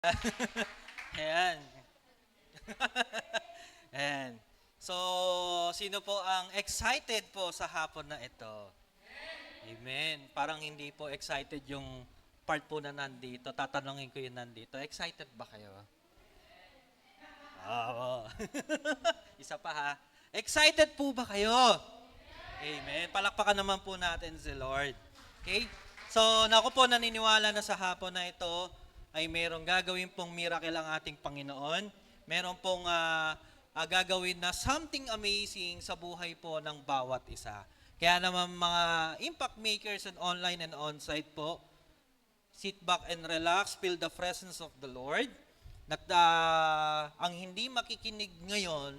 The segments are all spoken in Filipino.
Ayan. Ayan. So, sino po ang excited po sa hapon na ito? Amen. Parang hindi po excited yung part po na nandito. Tatanungin ko yung nandito. Excited ba kayo? Oo. Isa pa ha. Excited po ba kayo? Amen. Palakpakan naman po natin si Lord. Okay? So, naku po, naniniwala na sa hapon na ito ay merong gagawin pong miracle ang ating Panginoon. Meron pong gagawin na something amazing sa buhay po ng bawat isa. Kaya naman mga impact makers and online and on-site po, sit back and relax, feel the presence of the Lord. Ang hindi makikinig ngayon,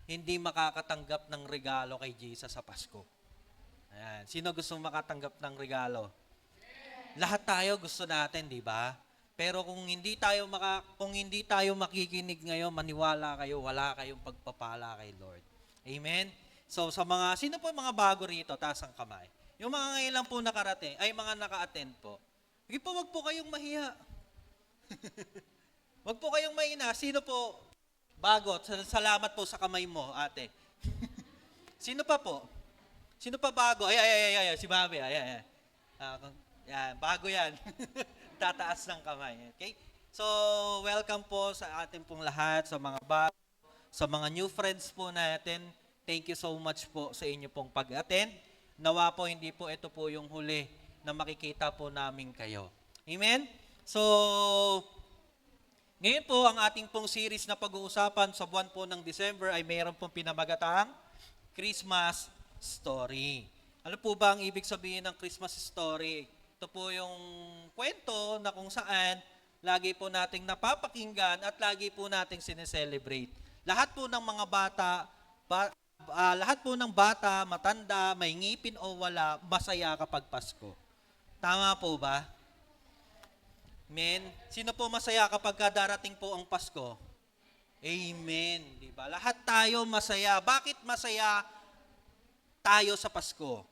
hindi makakatanggap ng regalo kay Jesus sa Pasko. Ayan. Sino gusto makatanggap ng regalo? Lahat tayo gusto natin, di ba? Pero kung hindi tayo makikinig ngayon, maniwala kayo, wala kayong pagpapala kay Lord. Amen. So sino po yung mga bago rito, taas ang kamay. Yung mga ngayon lang po nakarating, ay mga naka-attend po. Sige po, wag po kayong mahiya. Wag po kayong mahina. Sino po bago? Salamat po sa kamay mo, ate. Sino pa po? Sino pa bago? Ay, si Mami. Yan, bago yan. Tataas ng kamay. Okay? So, welcome po sa ating pong lahat, sa mga bago, sa mga new friends po natin. Thank you so much po sa inyo pong pag-attend. Nawa po, hindi po ito po yung huli na makikita po namin kayo. Amen? So, ngayon po, ang ating pong series na pag-uusapan sa buwan po ng December ay mayroon pong pinamagatang Christmas Story. Ano po ba ang ibig sabihin ng Christmas Story? Ito po yung kwento na kung saan lagi po nating napapakinggan at lagi po nating sineselebrate. Lahat po ng mga lahat po ng bata, matanda, may ngipin o wala, masaya kapag Pasko. Tama po ba? Amen. Sino po masaya kapag darating po ang Pasko? Amen. Diba? Lahat tayo masaya. Bakit masaya tayo sa Pasko?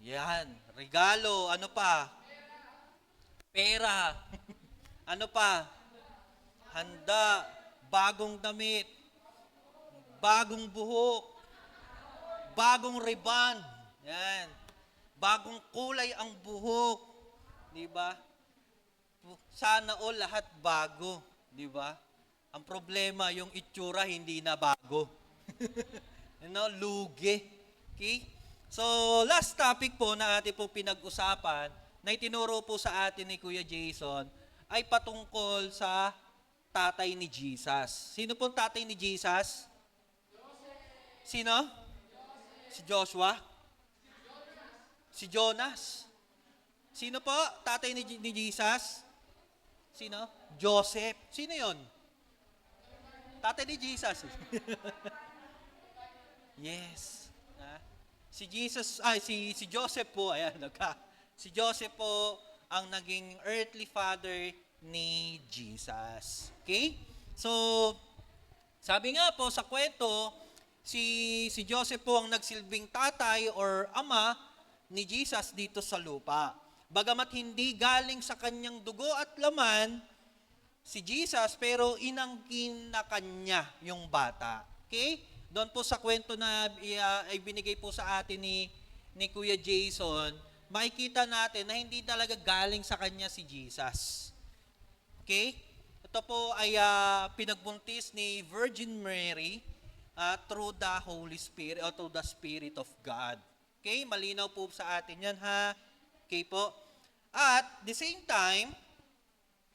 Yan. Regalo. Ano pa? Pera. Ano pa? Handa. Bagong damit. Bagong buhok. Bagong ribbon. Yan. Bagong kulay ang buhok. Diba? Sana all lahat bago. Diba? Ang problema, yung itsura hindi na bago. Lugi. Okay? So, last topic po na ating po pinag-usapan, na itinuro po sa atin ni Kuya Jason, ay patungkol sa tatay ni Jesus. Sino po tatay ni Jesus? Sino? Si Joshua? Si Jonas? Sino po? Tatay ni Jesus? Sino? Joseph. Sino yon? Tatay ni Jesus. Yes. Si Joseph po, ayan, si Joseph po ang naging earthly father ni Jesus. Okay? So, sabi nga po sa kwento, si Joseph po ang nagsilbing tatay or ama ni Jesus dito sa lupa. Bagamat hindi galing sa kanyang dugo at laman, si Jesus, pero inangkin na kanya yung bata. Okay? Doon po sa kwento na ibinigay po sa atin ni Kuya Jason, makikita natin na hindi talaga galing sa kanya si Jesus. Okay? Ito po ay pinagbuntis ni Virgin Mary through the Holy Spirit or through the Spirit of God. Okay? Malinaw po sa atin yan ha. Okay po? At the same time,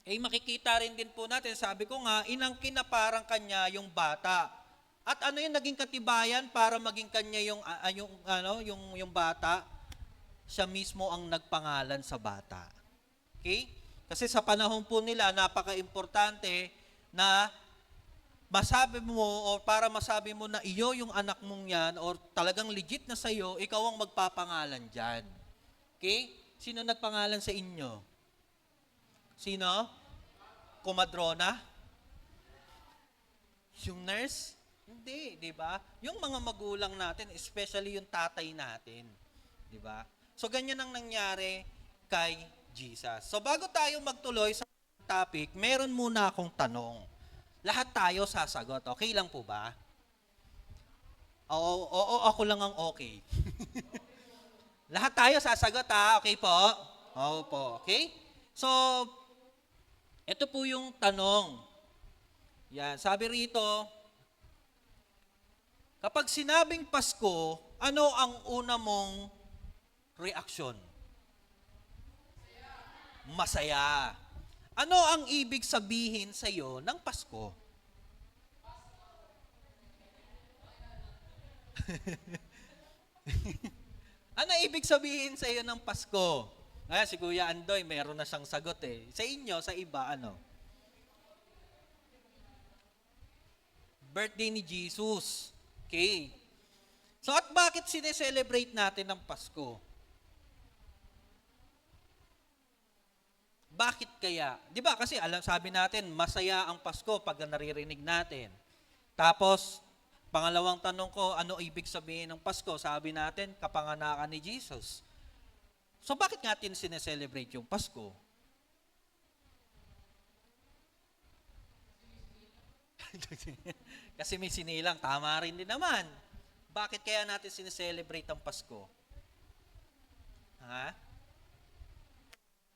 makikita rin din po natin, sabi ko nga, inangkin na parang kanya yung bata. At ano yung naging katibayan para maging kanya yung bata? Siya mismo ang nagpangalan sa bata. Okay? Kasi sa panahon po nila, napaka-importante na masabi mo o para masabi mo na iyo yung anak mong yan or talagang legit na sa'yo, ikaw ang magpapangalan dyan. Okay? Sino nagpangalan sa inyo? Sino? Kumadrona? Yung nurse? Hindi, di ba? Yung mga magulang natin, especially yung tatay natin. Di ba? So, ganyan ang nangyari kay Jesus. So bago tayo magtuloy sa topic, meron muna akong tanong. Lahat tayo sasagot. Okay lang po ba? Oo, ako lang ang okay. Lahat tayo sasagot ha. Okay po? Oo po. Okay? So, ito po yung tanong. Yan, sabi rito, kapag sinabing Pasko, ano ang una mong reaksyon? Masaya. Ano ang ibig sabihin sa iyo ng Pasko? Ano ibig sabihin sa iyo ng Pasko? Si Kuya Andoy, mayroon na siyang sagot eh. Sa inyo, sa iba, ano? Birthday ni Jesus. Okay. So at bakit sineselebrate natin ang Pasko? Bakit kaya? 'Di ba kasi sabi natin, masaya ang Pasko pag naririnig natin. Tapos, pangalawang tanong ko, ano ibig sabihin ng Pasko? Sabi natin, kapanganakan ni Jesus. So bakit natin sineselebrate yung Pasko? Kasi may sinilang, tama rin din naman. Bakit kaya natin sineselebrate ang Pasko? Ha?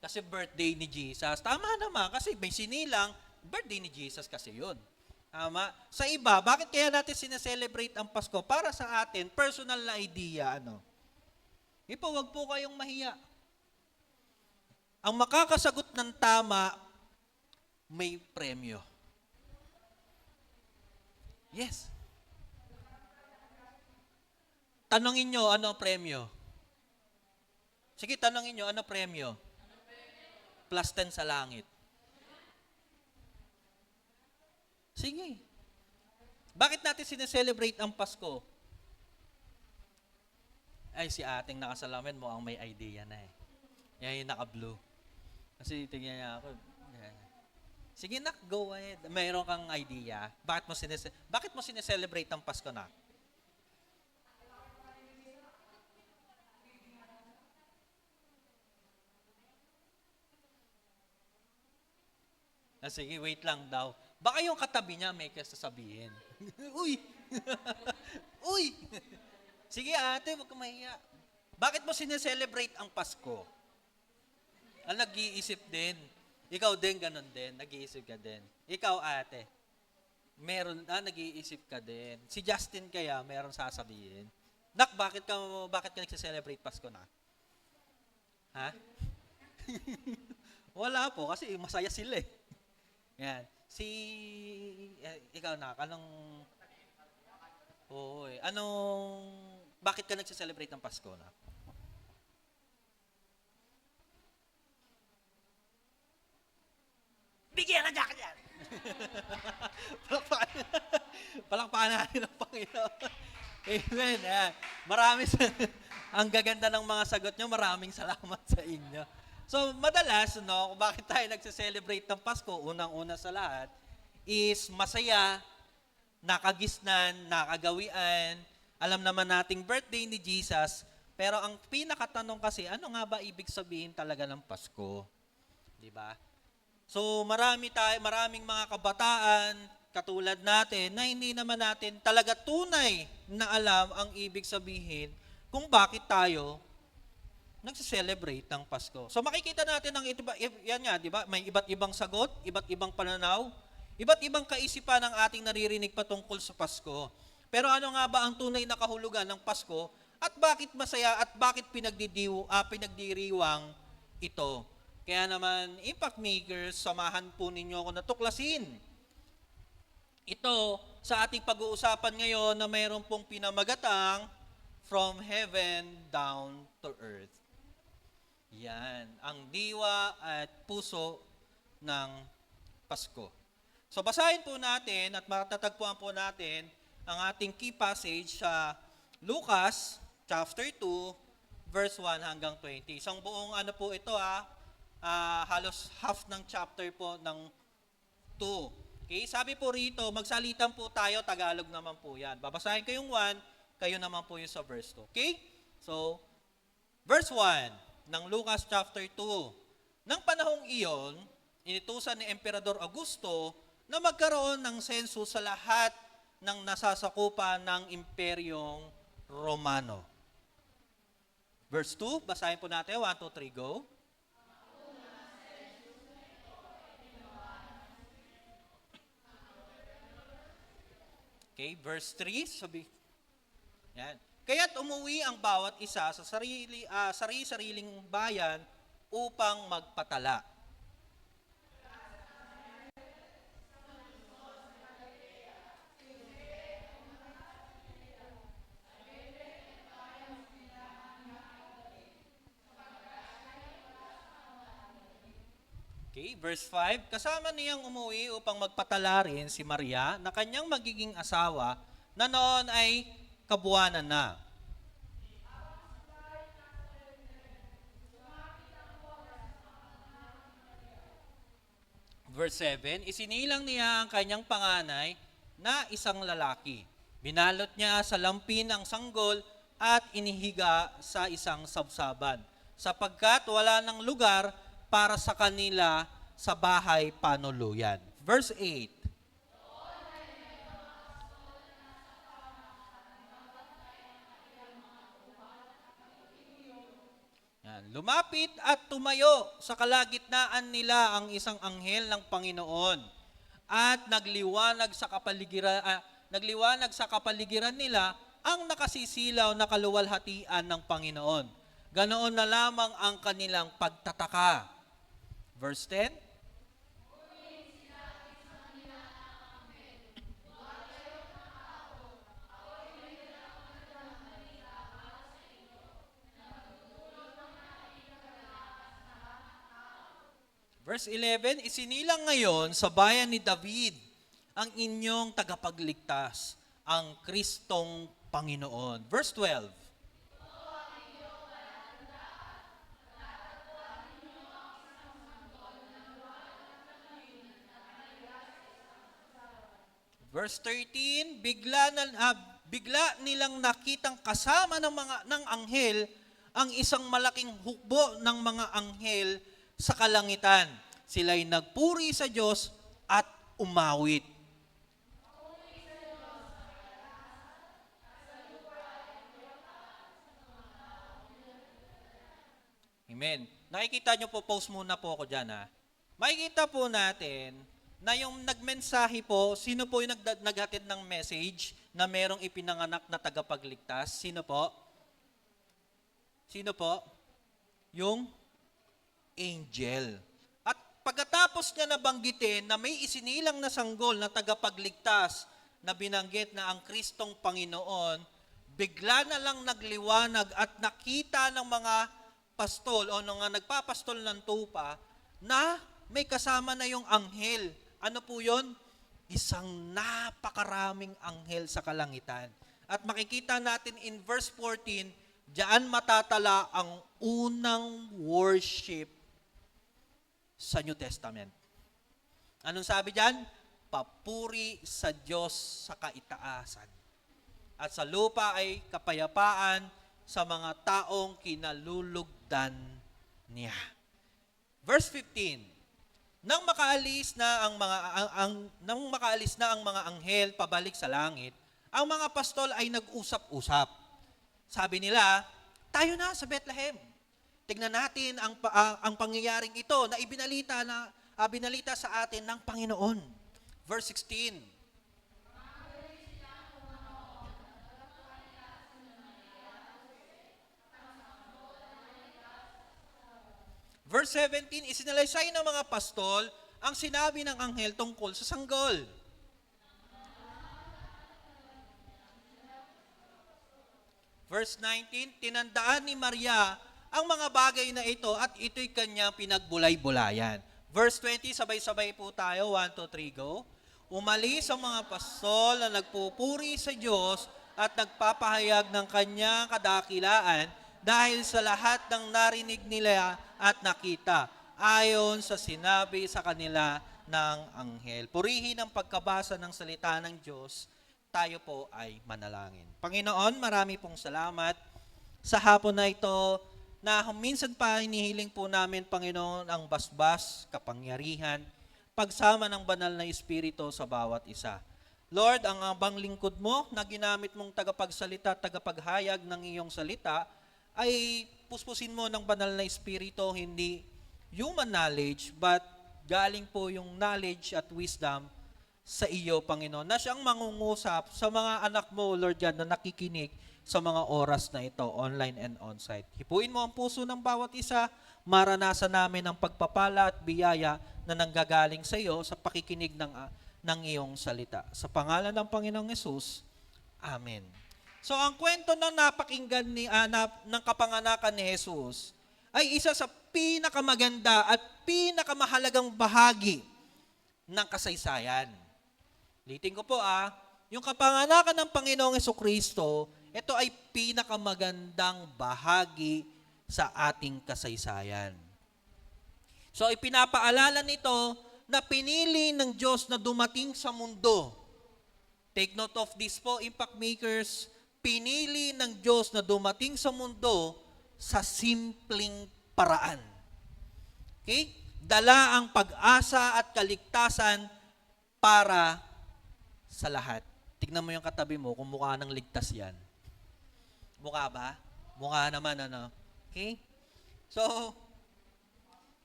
Kasi birthday ni Jesus. Tama naman, kasi may sinilang, birthday ni Jesus kasi yun. Tama? Sa iba, bakit kaya natin sineselebrate ang Pasko? Para sa atin, personal na idea, ano? Wag po kayong mahiya. Ang makakasagot ng tama, may premyo. Yes. Tanungin nyo, ano premyo? Sige, tanungin nyo, ano premyo? Plus 10 sa langit. Sige. Bakit natin sineselebrate ang Pasko? Ay, si ating nakasalamin mo ang may idea na eh. Yan yung naka-blue. Kasi tingnan niya ako. Yan. Sige nak, go ahead. Mayroon kang idea. Bakit mo sineselebrate ang Pasko na? Sige, wait lang daw. Baka yung katabi niya may sasabihin. Uy! Uy! Sige ate, huwag ka mahiya. Bakit mo sineselebrate ang Pasko? Nag-iisip din. Ikaw din, ganun din. Nag-iisip ka din. Ikaw ate, nag-iisip ka din. Si Justin kaya, meron sasabihin. Nak, bakit ka nagsiselebrate Pasko na? Ha? Wala po, kasi masaya sila eh. Yan. Ikaw na, bakit ka nagsiselebrate ng Pasko na? Bigyan ka dyan yan! Palakpakan natin ang Panginoon. Amen. Ang gaganda ng mga sagot nyo, maraming salamat sa inyo. So, madalas, kung bakit tayo nagse-celebrate ng Pasko, unang-una sa lahat, is masaya, nakagisnan, nakagawian, alam naman nating birthday ni Jesus, pero ang pinakatanong kasi, ano nga ba ibig sabihin talaga ng Pasko? Di ba? So, maraming mga kabataan, katulad natin, na hindi naman natin talaga tunay na alam ang ibig sabihin kung bakit tayo nagse-celebrate ng Pasko. So makikita natin yan nga, di ba? May iba't ibang sagot, iba't ibang pananaw, iba't ibang kaisipan ng ating naririnig patungkol sa Pasko. Pero ano nga ba ang tunay na kahulugan ng Pasko at bakit masaya at bakit pinagdiriwang ito? Kaya naman, Impact Makers, samahan po ninyo ako na tuklasin ito sa ating pag-uusapan ngayon na mayroon pong pinamagatang From Heaven Down to Earth. Yan, ang diwa at puso ng Pasko. So basahin po natin at matatagpuan po natin ang ating key passage sa Lucas chapter 2 verse 1 hanggang 20. Isang buong po ito halos half ng chapter po ng 2. Okay, sabi po rito, magsalitan po tayo, Tagalog naman po yan. Babasahin ko yung 1, kayo naman po yung sa verse 2. Okay? So, verse 1 ng Lucas chapter 2. Nang panahong iyon, inutusan ni Emperador Augusto na magkaroon ng sensus sa lahat ng nasasakupan ng Imperyong Romano. Verse 2, basahin po natin. 1, 2, 3, go. Okay, verse 3, yan. Kaya't umuwi ang bawat isa sa sarili-sariling bayan upang magpatala. Okay, verse 5, kasama niyang umuwi upang magpatala rin si Maria na kanyang magiging asawa na noon ay kabuwanan na. Verse 7, isinilang niya ang kanyang panganay na isang lalaki. Binalot niya sa lampin ang sanggol at inihiga sa isang sabsaban, sapagkat wala ng lugar para sa kanila sa bahay panuluyan. Verse 8. Yan. Lumapit at tumayo sa kalagitnaan nila ang isang anghel ng Panginoon at nagliwanag sa kapaligiran nila ang nakasisilaw na kaluwalhatian ng Panginoon. Ganoon na lamang ang kanilang pagtataka. Verse 10. Verse 11, isinilang ngayon sa bayan ni David ang inyong tagapagligtas, ang Kristong Panginoon. Verse 12. Verse 13, bigla nilang nakitang kasama ng anghel ang isang malaking hukbo ng mga anghel sa kalangitan. Sila'y nagpuri sa Diyos at umawit. Amen. Nakikita nyo po, post muna po ako dyan ha. Makikita po natin na yung nagmensahe po, sino po yung naghatid ng message na merong ipinanganak na tagapagligtas? Sino po? Sino po? Yung angel. At pagkatapos niya nabanggitin na may isinilang na sanggol na tagapagligtas na binanggit na ang Kristong Panginoon, bigla na lang nagliwanag at nakita ng mga pastol o mga nagpapastol ng tupa na may kasama na yung anghel. Ano po yun? Isang napakaraming anghel sa kalangitan. At makikita natin in verse 14, diyan matatala ang unang worship sa New Testament. Anong sabi diyan? Papuri sa Diyos sa kaitaasan. At sa lupa ay kapayapaan sa mga taong kinalulugdan niya. Verse 15. Nang makaalis na ang mga anghel pabalik sa langit, ang mga pastol ay nag-usap-usap. Sabi nila, tayo na sa Bethlehem. Tignan natin ang pangyayaring ito na binalita sa atin ng Panginoon. Verse 16. Verse 17, isinalaysay ng mga pastol ang sinabi ng anghel tungkol sa sanggol. Verse 19, tinandaan ni Maria ang mga bagay na ito at ito'y kanyang pinagbulay-bulayan. Verse 20, sabay-sabay po tayo. 1, 2, 3, go. Umalis ang mga pastol na nagpupuri sa Diyos at nagpapahayag ng kanyang kadakilaan dahil sa lahat ng narinig nila at nakita, ayon sa sinabi sa kanila ng anghel. Purihin ang pagkabasa ng salita ng Diyos, tayo po ay manalangin. Panginoon, marami pong salamat sa hapon na ito na minsan pa hinihiling po namin, Panginoon, ang basbas, kapangyarihan, pagsama ng banal na Espiritu sa bawat isa. Lord, ang abang lingkod mo na ginamit mong tagapagsalita, tagapaghayag ng iyong salita, ay puspusin mo ng banal na Espiritu, hindi human knowledge, but galing po yung knowledge at wisdom sa iyo, Panginoon, na siyang mangungusap sa mga anak mo, Lord God, na nakikinig sa mga oras na ito, online and on-site. Hipuin mo ang puso ng bawat isa, maranasan namin ang pagpapala at biyaya na nanggagaling sa iyo sa pakikinig ng iyong salita. Sa pangalan ng Panginoong Hesus, Amen. So ang kwento na napakinggan ng kapanganakan ni Jesus ay isa sa pinakamaganda at pinakamahalagang bahagi ng kasaysayan. Ulitin ko po yung kapanganakan ng Panginoong Hesukristo, ito ay pinakamagandang bahagi sa ating kasaysayan. So ipinapaalala nito na pinili ng Diyos na dumating sa mundo. Take note of this po, impact makers, pinili ng Diyos na dumating sa mundo sa simpleng paraan. Okay? Dala ang pag-asa at kaligtasan para sa lahat. Tignan mo yung katabi mo kung mukha ng ligtas yan. Mukha ba? Mukha naman, ano? Okay? So,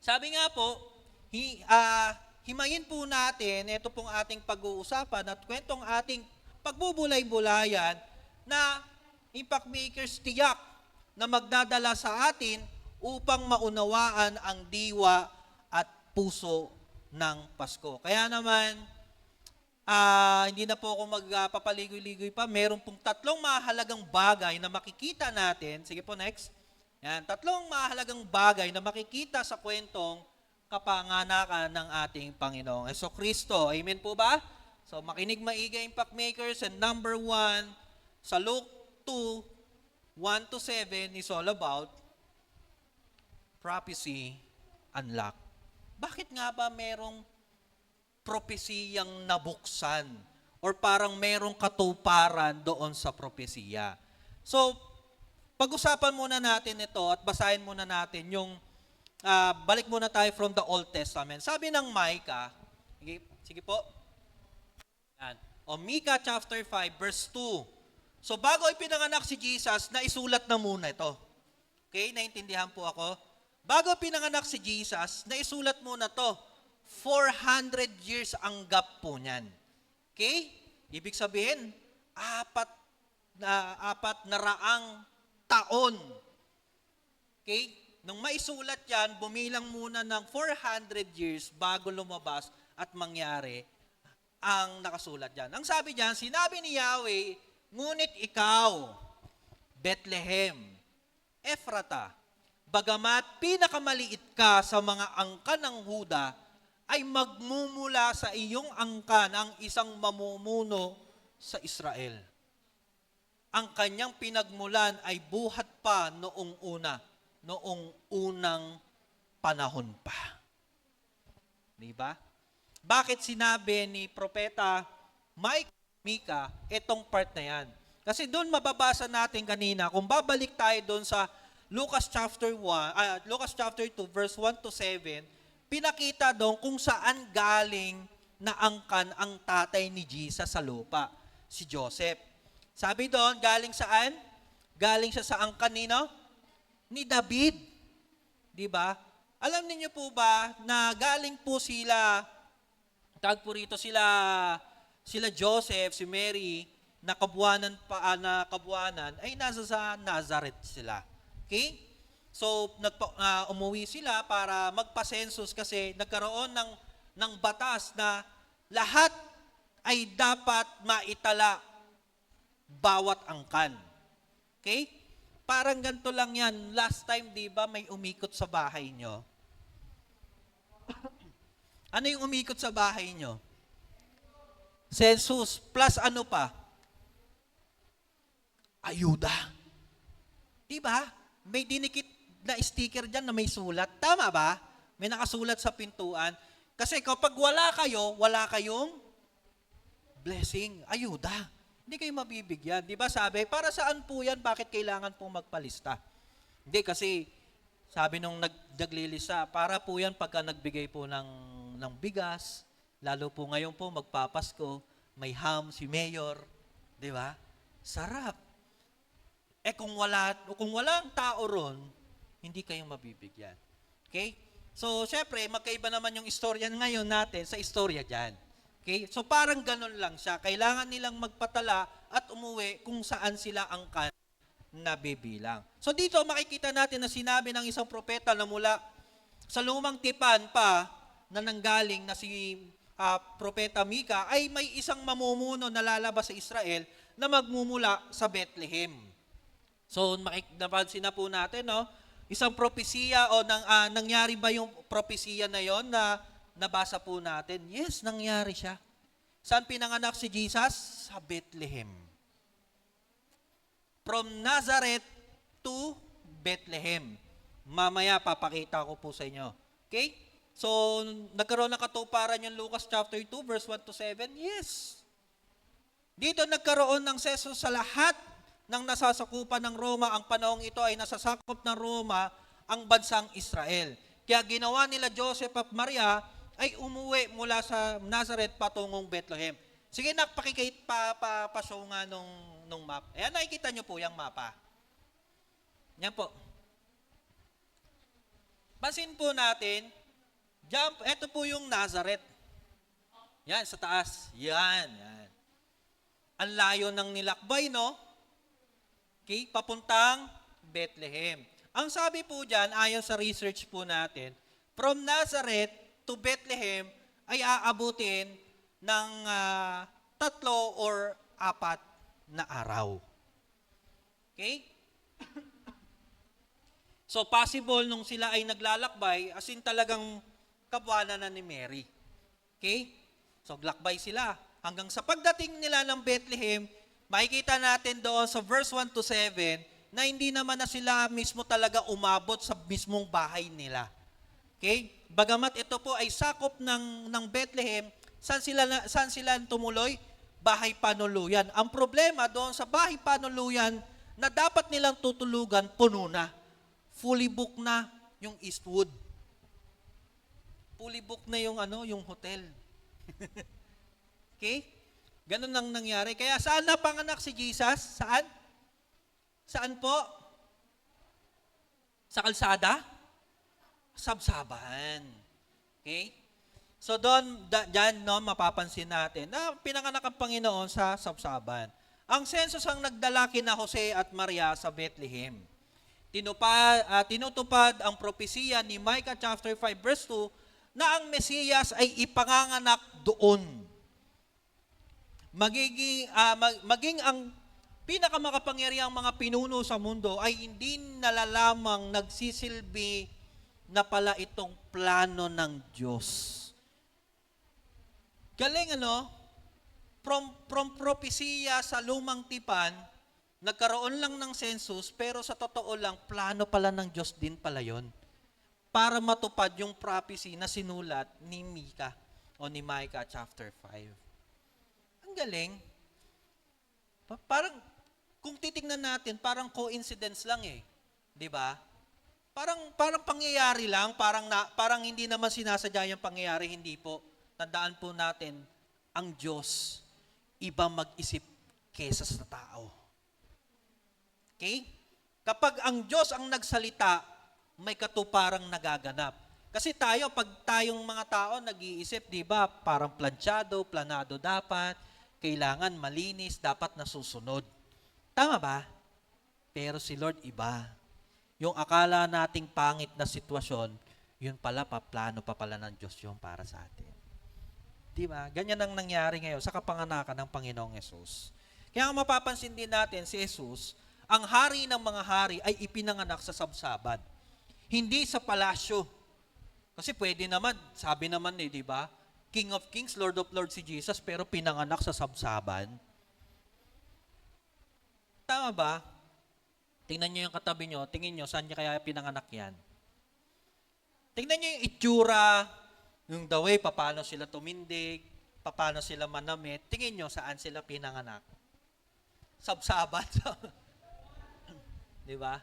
sabi nga po, himayin po natin, ito pong ating pag-uusapan at kwentong ating pagbubulay-bulayan na impact makers tiyak na magdadala sa atin upang maunawaan ang diwa at puso ng Pasko. Kaya naman, hindi na po ako magpapaligoy-ligoy pa. Meron pong tatlong mahalagang bagay na makikita natin. Sige po, next. Yan, tatlong mahalagang bagay na makikita sa kwentong kapanganakan ng ating Panginoong Hesukristo. Amen po ba? So, makinig maigi, impact makers. And number 1, sa Luke 2, 1-7 is all about prophecy unlocked. Bakit nga ba merong propesiyang nabuksan or parang merong katuparan doon sa propesiya? So, pag-usapan muna natin ito at basahin muna natin yung balik muna tayo from the Old Testament. Sabi ng Micah, sige po. Yan. Micah chapter 5 verse 2. So bago ipinanganak si Jesus, naisulat na muna ito. Okay, naintindihan po ako. Bago pinanganak si Jesus, naisulat muna to. 400 years ang gap po niyan. Okay? Ibig sabihin, apat na raang taon. Okay? Nung maisulat yan, bumilang muna ng 400 years bago lumabas at mangyari ang nakasulat dyan. Ang sabi dyan, sinabi ni Yahweh, ngunit ikaw, Bethlehem, Ephrata, bagamat pinakamaliit ka sa mga angkan ng Huda, ay magmumula sa iyong angkan ang isang mamumuno sa Israel. Ang kanyang pinagmulan ay buhat pa noong unang panahon pa. Diba? Bakit sinabi ni Propeta Micah itong part na yan? Kasi doon mababasa natin kanina, kung babalik tayo doon sa Lucas chapter 2 verse 1-7, pinakita doon kung saan galing na angkan ang tatay ni Jesus sa lupa, si Joseph. Sabi doon, galing saan? Galing siya sa angkan ni David. Di ba? Alam niyo po ba na galing po sila Joseph, si Mary, na kabuanan ay nasa sa Nazareth sila. Okay? So, umuwi sila para magpa-census kasi nagkaroon ng batas na lahat ay dapat maitala bawat angkan. Okay? Parang ganito lang yan. Last time, di ba, may umikot sa bahay nyo? Ano yung umikot sa bahay nyo? Census. Plus ano pa? Ayuda. Di ba? May dinikit na sticker dyan na may sulat. Tama ba? May nakasulat sa pintuan. Kasi kapag wala kayong blessing, ayuda. Hindi kayo mabibigyan. Di ba sabi, para saan po yan? Bakit kailangan pong magpalista? Hindi, kasi Sabi nung naglilisa, para po yan pagka nagbigay po ng bigas, lalo po ngayon po magpapasko, may ham si Mayor, di ba? Sarap. Kung walang tao ron, hindi kayong mabibigyan. Okay? So, syempre, magkaiba naman yung istorya ngayon natin sa istorya dyan. Okay? So, parang ganun lang siya. Kailangan nilang magpatala at umuwi kung saan sila ang nabibilang. So, dito makikita natin na sinabi ng isang propeta na mula sa lumang tipan pa na nanggaling na si Propeta Mika ay may isang mamumuno na lalabas sa Israel na magmumula sa Bethlehem. So, napansin na po natin, no? Isang propesiya o nangyari ba yung propesiya na yon na nabasa po natin? Yes, nangyari siya. Saan pinanganak si Jesus? Sa Bethlehem. From Nazareth to Bethlehem. Mamaya papakita ko po sa inyo. Okay? So, nagkaroon ng katuparan yung Lucas chapter 2 verse 1 to 7? Yes. Dito nagkaroon ng seso sa lahat ng nasasakupan ng Roma. Ang panahong ito ay nasasakop ng Roma ang bansang Israel. Kaya ginawa nila Joseph at Maria ay umuwi mula sa Nazareth patungong Bethlehem. Sige nak, pa-show nga nung map. Ayan, nakikita nyo po yung mapa. Yan po. Pansin po natin, ito po yung Nazareth. Yan, sa taas. Yan. Ang layo ng nilakbay, no? Okay, papuntang Bethlehem. Ang sabi po dyan, ayon sa research po natin, from Nazareth to Bethlehem ay aabutin ng 3 or 4 na araw. Okay? So possible nung sila ay naglalakbay, as in talagang kabwanan na ni Mary. Okay? So lakbay sila. Hanggang sa pagdating nila ng Bethlehem, makikita natin doon sa verse 1 to 7 na hindi naman na sila mismo talaga umabot sa mismong bahay nila. Okay? Bagamat ito po ay sakop ng Bethlehem, saan sila tumuloy? Bahay panuluyan. Ang problema doon sa bahay panuluyan na dapat nilang tutulugan, puno na. Fully book na yung Eastwood. Fully book na yung hotel. Okay? Ganun ang nangyari. Kaya saan napanganak si Jesus? Saan? Saan po? Sa kalsada? Sabsaban. Okay? So dyan, mapapansin natin na pinanganak ang Panginoon sa sabsaban. Ang census ang nagdala kina Jose at Maria sa Bethlehem. Tinutupad ang propesiya ni Micah chapter 5 verse 2 na ang Mesiyas ay ipanganganak doon. Maging ang pinakamakapangyarihang mga pinuno sa mundo ay hindi nalalamang nagsisilbi na pala itong plano ng Diyos. Galing From propesiya sa lumang tipan, nagkaroon lang ng census, pero sa totoo lang, plano pala ng Diyos din pala yon para matupad yung prophecy na sinulat ni Micah o ni Micah chapter 5. Ang galing. Parang, kung titignan natin, parang coincidence lang eh. 'Di ba? Parang pangyayari lang, parang hindi naman sinasadya yung pangyayari, hindi po. Tandaan po natin, ang Diyos, iba mag-isip kesa sa tao. Okay? Kapag ang Diyos ang nagsalita, may katuparang nagaganap. Kasi pag tayong mga tao nag-iisip, di ba, parang planado dapat, kailangan malinis, dapat nasusunod. Tama ba? Pero si Lord iba. Yung akala nating pangit na sitwasyon, yun pala, plano pa pala ng Diyos yung para sa atin. Di ba? Ganyan ang nangyari ngayon sa kapanganakan ng Panginoong Yesus. Kaya mapapansin din natin si Jesus, ang hari ng mga hari ay ipinanganak sa sabsaban. Hindi sa palasyo. Kasi pwede naman, sabi naman di ba? King of Kings, Lord of Lords si Jesus, pero pinanganak sa sabsaban. Tama ba? Tingnan nyo yung katabi nyo, tingin nyo, saan niya kaya pinanganak yan? Tingnan nyo yung itsura, yung the way, paano sila tumindig, paano sila manamit, tingin nyo saan sila pinanganak. Sabsaban. Di ba?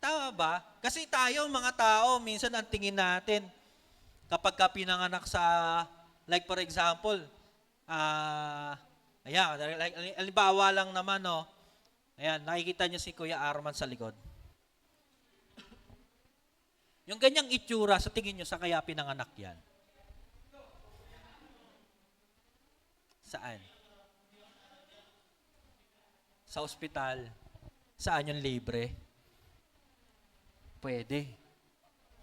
Tama ba? Kasi tayo, mga tao, minsan ang tingin natin, kapag ka pinanganak sa, like for example, ayan, like, halimbawa lang naman, no, ayan, nakikita niyo si Kuya Arman sa likod. Yung ganyang itsura, sa tingin niyo, sa kaya pinanganak yan? Saan? Sa ospital. Saan yung libre? Pwede.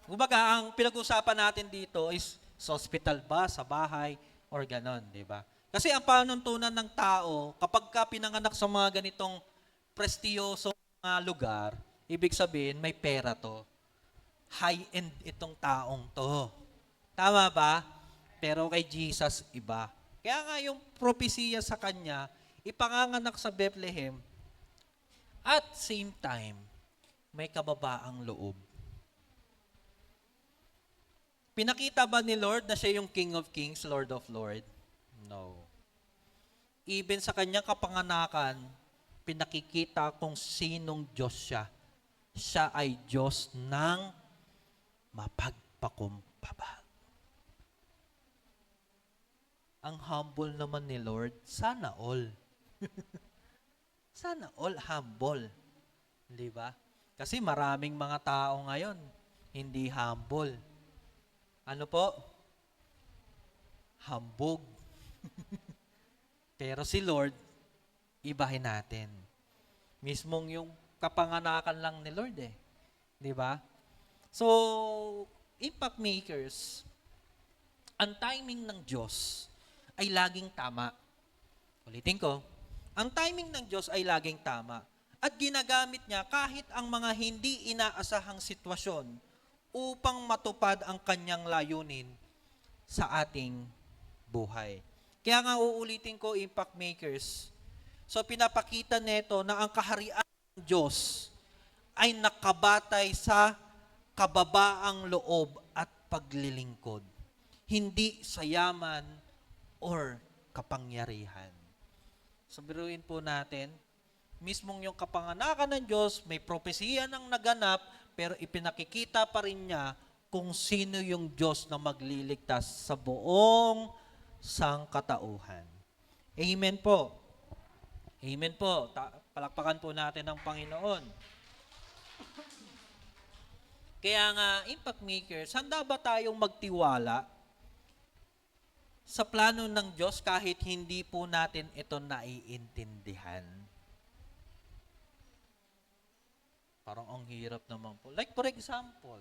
Kumbaga, ang pinag-usapan natin dito is sa ospital ba, sa bahay, or ganon, di ba? Kasi ang panuntunan ng tao, kapag ka pinanganak sa mga ganitong prestiyosong mga lugar, ibig sabihin, may pera to. High-end itong taong to. Tama ba? Pero kay Jesus, iba. Kaya nga yung propesiya sa kanya, ipanganganak sa Bethlehem, at same time, may kababaang loob. Pinakita ba ni Lord na siya yung King of Kings, Lord of Lords? No. Even sa kanyang kapanganakan, pinakikita kung sinong Diyos siya. Siya ay Diyos ng mapagpakumbaba. Ang humble naman ni Lord, sana all. Sana all humble. Di ba? Kasi maraming mga tao ngayon, hindi humble. Ano po? Hambog. Pero si Lord, ibahin natin. Mismong yung kapanganakan lang ni Lord eh. Di ba? So, impact makers, ang timing ng Diyos ay laging tama. Ulitin ko, ang timing ng Diyos ay laging tama. At ginagamit niya kahit ang mga hindi inaasahang sitwasyon upang matupad ang kanyang layunin sa ating buhay. Kaya nga uulitin ko, impact makers. So pinapakita nito na ang kaharian ng Diyos ay nakabatay sa kababaang loob at paglilingkod. Hindi sa yaman or kapangyarihan. So biruin po natin, mismong yung kapanganakan ng Diyos, may propesiya ng naganap, pero ipinakikita pa rin niya kung sino yung Diyos na magliligtas sa buong sangkatauhan. Amen po. Amen po. Palakpakan po natin ang Panginoon. Kaya nga, impact makers, handa ba tayong magtiwala sa plano ng Diyos kahit hindi po natin ito naiintindihan? Parang ang hirap naman po. Like for example,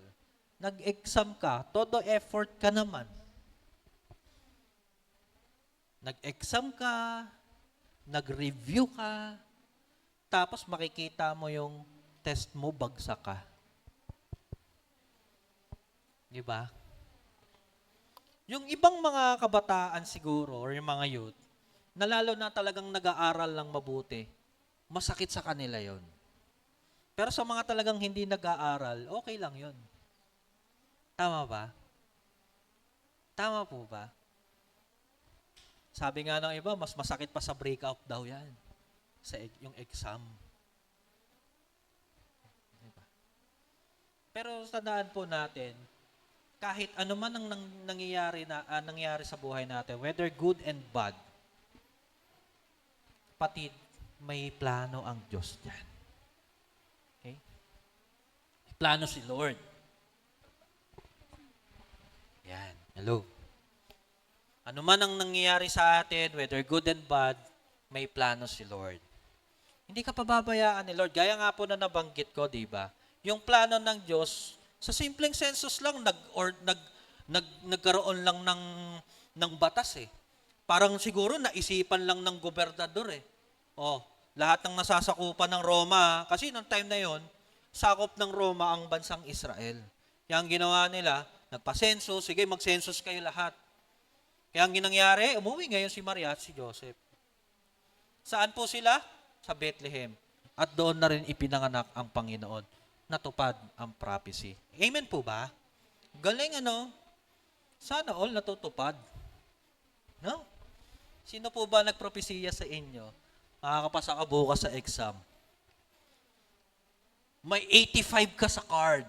nag-exam ka, todo effort ka naman. Nag-exam ka, nag-review ka, tapos makikita mo yung test mo, bagsak ka. Di ba? Yung ibang mga kabataan siguro, or yung mga youth, na lalo na talagang nag-aaral lang mabuti, masakit sa kanila yon. Pero sa mga talagang hindi nag-aaral, okay lang yon. Tama ba? Tama po ba? Sabi nga ng iba, mas masakit pa sa breakout daw yan. Sa yung exam. Diba? Pero tandaan po natin, kahit ano man ang nangyayari sa buhay natin, whether good and bad, patid, may plano ang Diyos dyan. Okay? Plano si Lord. Yan. Hello. Ano man ang nangyayari sa atin, whether good and bad, may plano si Lord. Hindi ka pababayaan ni Lord. Gaya nga po na nabanggit ko, di ba? Yung plano ng Diyos, sa simpleng census lang, nagkaroon lang ng batas eh. Parang siguro naisipan lang ng gobernador eh. Oh, lahat ng nasasakupan ng Roma, kasi noong time na yon, sakop ng Roma ang bansang Israel. Kaya ang ginawa nila, nagpa-census, sige mag-census kayo lahat. Kaya ang ginangyari, umuwi ngayon si Maria at si Joseph. Saan po sila? Sa Bethlehem. At doon na rin ipinanganak ang Panginoon. Natupad ang prophecy. Amen po ba? Galing ano? Sana all natutupad. No? Sino po ba nagpropesiya sa inyo? Makakapasa ka bukas sa exam. may 85 ka sa card.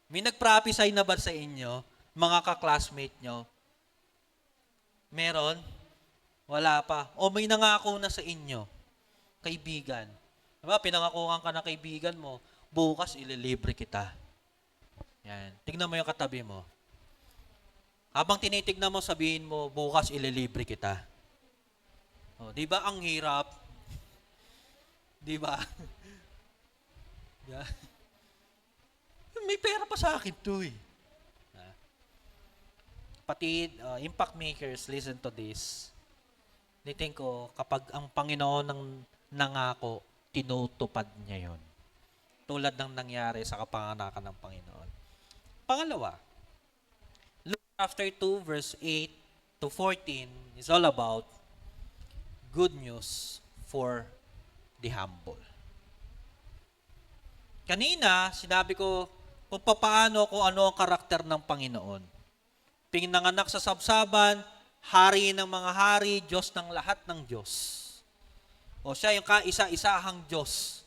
May nag-prophesy na ba sa inyo, mga ka-classmate nyo? Meron? Wala pa. O may nangako na sa inyo, kaibigan. Diba, pinangakuhan ka na kaibigan mo, bukas ililibre kita. Yan. Tignan mo yung katabi mo. Habang tinitignan mo, sabihin mo, bukas ililibre kita. O, di ba ang hirap? Di ba? Yeah. May pera pa sa akin to eh. Pati impact makers, listen to this. Nitin ko, kapag ang Panginoon ng nangako, tinutupad niya yon. Tulad ng nangyari sa kapanganakan ng Panginoon. Pangalawa, Luke chapter 2, verse 8 to 14 is all about good news for the humble. Kanina, sinabi ko kung paano, kung ano ang karakter ng Panginoon. Pinanganak sa sabsaban, hari ng mga hari, Diyos ng lahat ng Diyos. O siya yung kaisa-isahang Diyos.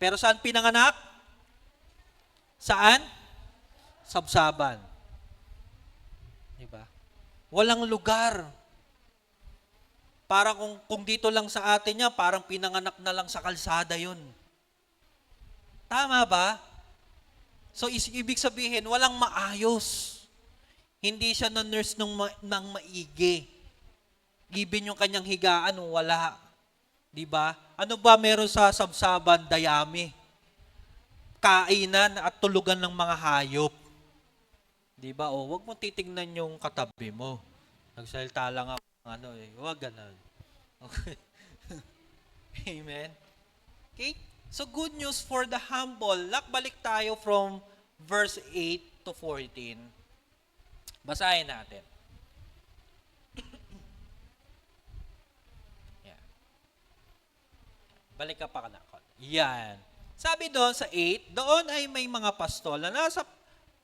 Pero saan pinanganak? Saan? Sabsaban. Diba? Walang lugar. Parang kung dito lang sa atin niya, parang pinanganak na lang sa kalsada yun. Tama ba? So, ibig sabihin, walang maayos. Hindi siya na-nurse ng maigi. Given yung kanyang higaan, wala. Diba? Ano ba meron sa sabsaban? Dayami. Kainan at tulugan ng mga hayop. Diba? O, wag mo titignan yung katabi mo. Nagsalita lang ako. Wag ganun. Okay. Amen? Okay? So, good news for the humble. Balik tayo from verse 8 to 14. Basahin natin. Yan. Balik ka pa ka na. Yan. Sabi doon sa 8, doon ay may mga pastol na nasa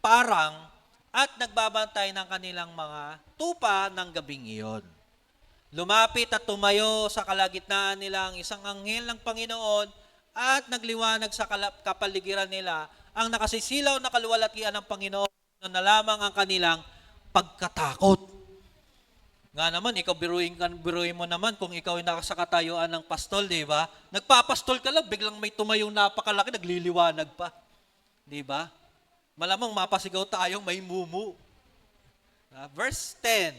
parang at nagbabantay ng kanilang mga tupa ng gabing iyon. Lumapit at tumayo sa kalagitnaan nila ang isang anghel ng Panginoon at nagliwanag sa kapaligiran nila ang nakasisilaw na kaluwalhatian ng Panginoon na lamang ang kanilang pagkatakot. Nga naman, ikaw biruin mo naman kung ikaw ay nakasakatayuan ng pastol, di ba? Nagpapastol ka lang, biglang may tumayong napakalaki, nagliliwanag pa. Di ba? Malamang mapasigaw tayong may mumu. Verse 10,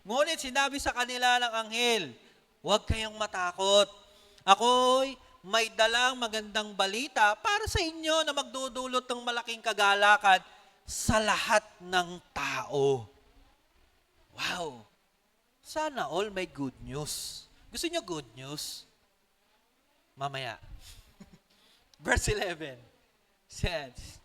ngunit sinabi sa kanila ng anghel, huwag kayong matakot. Ako'y may dalang magandang balita para sa inyo na magdudulot ng malaking kagalakan sa lahat ng tao. Wow! Sana all may good news. Gusto niyo good news? Mamaya. Verse 11. Says,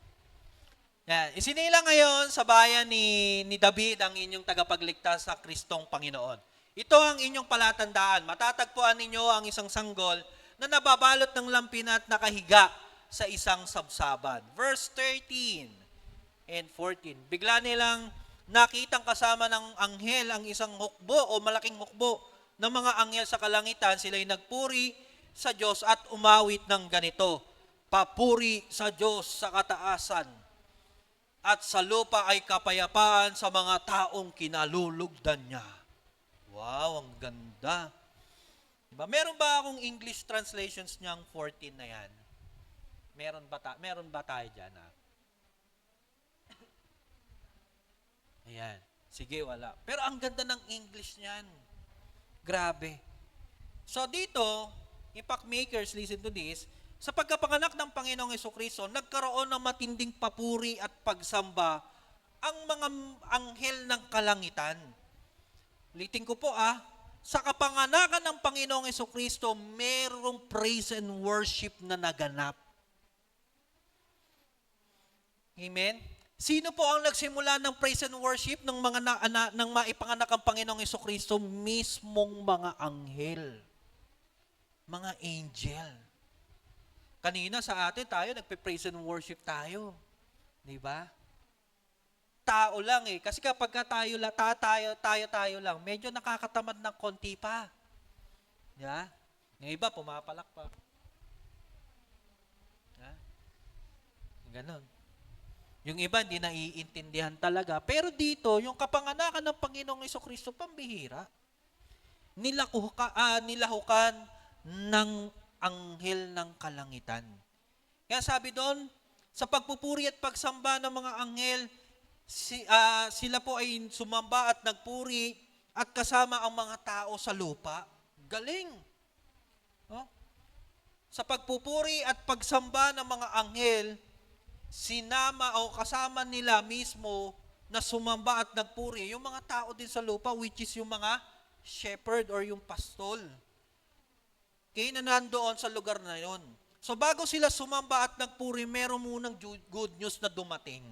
yan. Isinila ngayon sa bayan ni David ang inyong tagapagligtas sa Kristong Panginoon. Ito ang inyong palatandaan. Matatagpuan ninyo ang isang sanggol na nababalot ng lampin at nakahiga sa isang sabsaban. Verse 13 and 14. Bigla nilang nakitang kasama ng anghel ang isang hukbo o malaking hukbo ng mga anghel sa kalangitan. Sila'y nagpuri sa Diyos at umawit ng ganito, papuri sa Diyos sa kataasan at sa lupa ay kapayapaan sa mga taong kinalulugdan niya. Wow, ang ganda. Diba? Meron ba akong English translations niyang 14 na yan? Meron ba tayo dyan? Ayan. Sige, wala. Pero ang ganda ng English niyan. Grabe. So dito, impact makers, listen to this, sa pagkapanganak ng Panginoong Jesucristo, nagkaroon ng matinding papuri at pagsamba ang mga anghel ng kalangitan. Ulitin ko po sa kapanganakan ng Panginoong Jesucristo, merong praise and worship na naganap. Amen? Sino po ang nagsimula ng praise and worship ng mga ng maipanganak ang Panginoong Jesucristo? Mismong mga anghel. Mga angel. Kanina sa atin tayo, nagpe-praise and worship tayo. Di ba? Tao lang Kasi kapag tayo lang, medyo nakakatamad ng konti pa. Di ba? Yung iba, pumapalak pa. Ganon. Yung iba hindi naiintindihan talaga. Pero dito, yung kapanganakan ng Panginoong Jesucristo, pambihira. Nilahukan ng anghel ng kalangitan. Kaya sabi doon, sa pagpupuri at pagsamba ng mga anghel, sila po ay sumamba at nagpuri at kasama ang mga tao sa lupa. Galing. No? Sa pagpupuri at pagsamba ng mga anghel, sinama o kasama nila mismo na sumamba at nagpuri yung mga tao din sa lupa, which is yung mga shepherd or yung pastol. Okay, na nandoon sa lugar na yon. So bago sila sumamba at nagpuri, meron munang good news na dumating.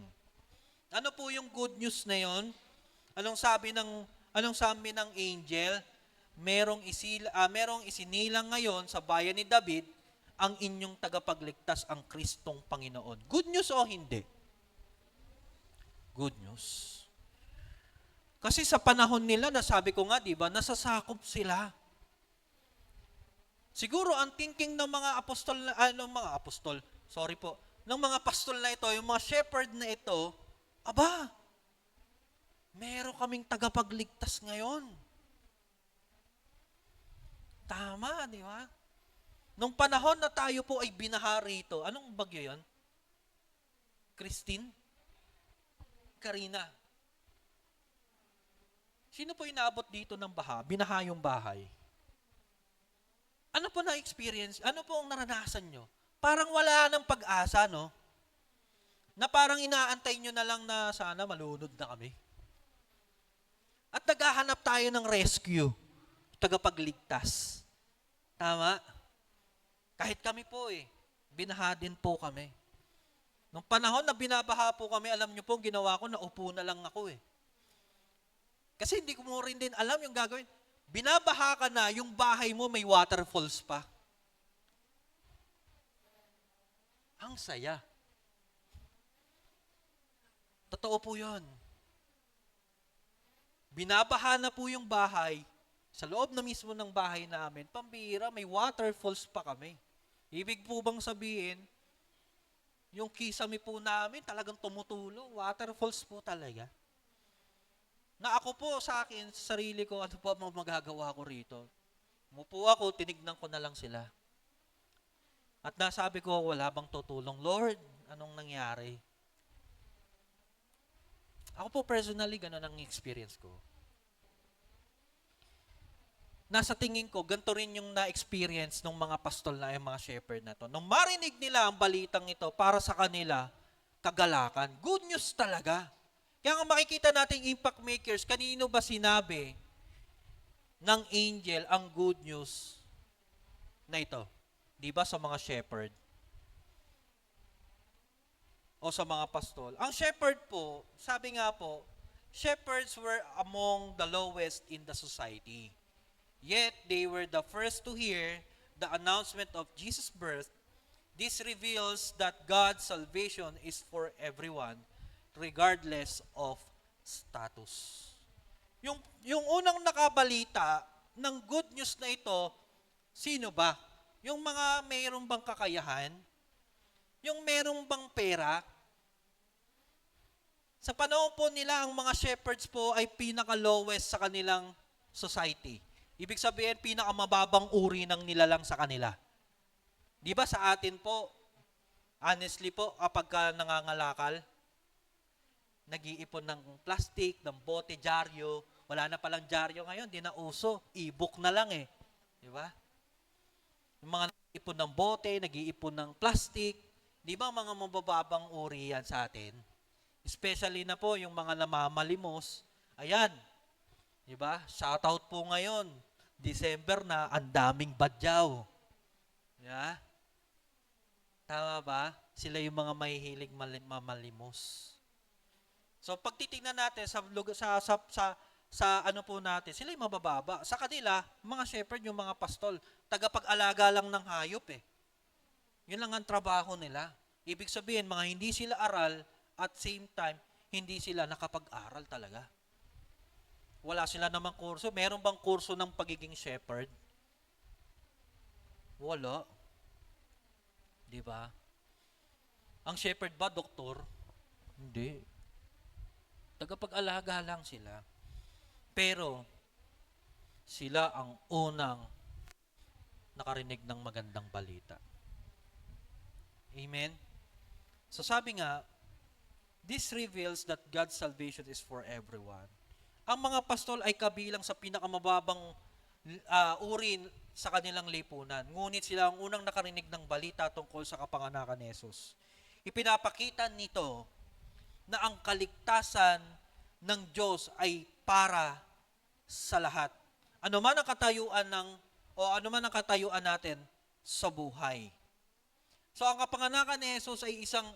Ano po yung good news na yon? Anong sabi ng angel? Merong isinilang ngayon sa bayan ni David ang inyong tagapagligtas, ang Kristong Panginoon. Good news o hindi? Good news. Kasi sa panahon nila, nasabi ko nga, di ba, nasasakop sila. Siguro ang thinking ng mga ng mga pastol na ito, yung mga shepherd na ito, aba, meron kaming tagapagligtas ngayon. Tama, di ba? Nung panahon na tayo po ay binaha rito, anong bagyo yon? Christine? Karina? Sino po inaabot dito ng baha? Binaha yung bahay. Ano po na-experience? Ano po ang naranasan nyo? Parang wala nang pag-asa, no? Na parang inaantay nyo na lang na sana malunod na kami. At naghahanap tayo ng rescue, tagapagligtas. Tama? Kahit kami po binaha din po kami. Nung panahon na binabaha po kami, alam nyo po, ginawa ko, naupo na lang ako Kasi hindi ko mo rin din alam yung gagawin. Binabaha ka na, yung bahay mo may waterfalls pa. Ang saya. Totoo po yun. Binabaha na po yung bahay. Sa loob na mismo ng bahay namin, pambihira, may waterfalls pa kami. Ibig po bang sabihin, yung kisame po namin talagang tumutulo, waterfalls po talaga. Na ako po sa akin, sa sarili ko, ano po ang magagawa ko rito? Umupo ako, tinignan ko na lang sila. At nasabi ko, wala bang tutulong? Lord, anong nangyari? Ako po personally, ganun ang experience ko. Nasa tingin ko, ganito rin yung na-experience ng mga pastol na yung mga shepherd na to. Nung marinig nila ang balitang ito, para sa kanila, kagalakan. Good news talaga. Kaya nga makikita nating impact makers, kanino ba sinabi ng angel ang good news na ito? Di ba sa mga shepherd? O sa mga pastol? Ang shepherd po, sabi nga po, shepherds were among the lowest in the society. Yet they were the first to hear the announcement of Jesus' birth. This reveals that God's salvation is for everyone, regardless of status. Yung unang nakabalita ng good news na ito, sino ba? Yung mga mayroong bang kakayahan? Yung mayroong bang pera? Sa panahon po nila, ang mga shepherds po ay pinaka-lowest sa kanilang society. Ibig sabihin, pinakamababang uri ng nilalang sa kanila. Di ba sa atin po, honestly po, kapag ka nangangalakal, nag-iipon ng plastic, ng bote, dyaryo. Wala na palang dyaryo ngayon, di na uso. E-book na lang Di ba? Yung mga nag-iipon ng bote, nag-iipon ng plastic. Di ba mga mabababang uri yan sa atin? Especially na po yung mga namamalimos. Ayan. Di ba? Shoutout po ngayon. December na, ang daming badyaw. Yeah? Tama ba? Sila yung mga mahihilig mamalimos. So pag titingnan natin sa ano po natin, sila yung mabababa. Sa kanila, mga shepherd, yung mga pastol, tagapag-alaga lang ng hayop Yun lang ang trabaho nila. Ibig sabihin, mga hindi sila aral at same time, hindi sila nakapag-aral talaga. Wala sila namang kurso. Meron bang kurso ng pagiging shepherd? Wala. Di ba? Ang shepherd ba, doktor? Hindi. Tagapag-alaga lang sila. Pero, sila ang unang nakarinig ng magandang balita. Amen? So sabi nga, this reveals that God's salvation is for everyone. Ang mga pastol ay kabilang sa pinakamababang uri sa kanilang lipunan. Ngunit sila ang unang nakarinig ng balita tungkol sa kapanganakan ni Jesus. Ipinapakita nito na ang kaligtasan ng Diyos ay para sa lahat. Ano man ang katayuan natin sa buhay. So ang kapanganakan ni Jesus ay isang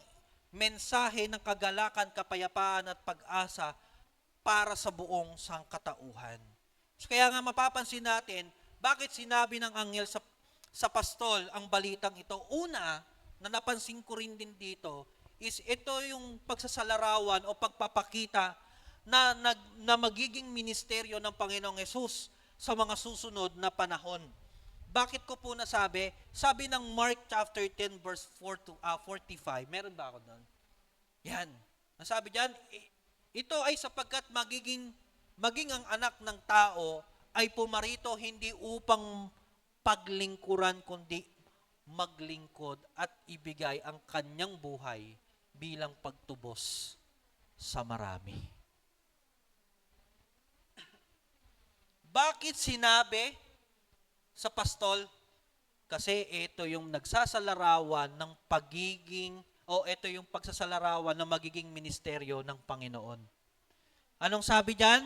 mensahe ng kagalakan, kapayapaan at pag-asa para sa buong sangkatauhan. So kaya nga mapapansin natin, bakit sinabi ng anghel sa pastol ang balitang ito? Una, na napansin ko rin din dito, is ito yung pagsasalarawan o pagpapakita na magiging ministeryo ng Panginoong Hesus sa mga susunod na panahon. Bakit ko po nasabi? Sabi ng Mark chapter 10 verse 45. Meron ba ako doon? Yan. Nasabi diyan, ito ay sapagkat maging ang anak ng tao ay pumarito hindi upang paglingkuran kundi maglingkod at ibigay ang kanyang buhay bilang pagtubos sa marami. Bakit sinabi sa pastol? Kasi ito yung nagsasalarawan ng ito yung pagsasalarawan ng magiging ministeryo ng Panginoon. Anong sabi diyan?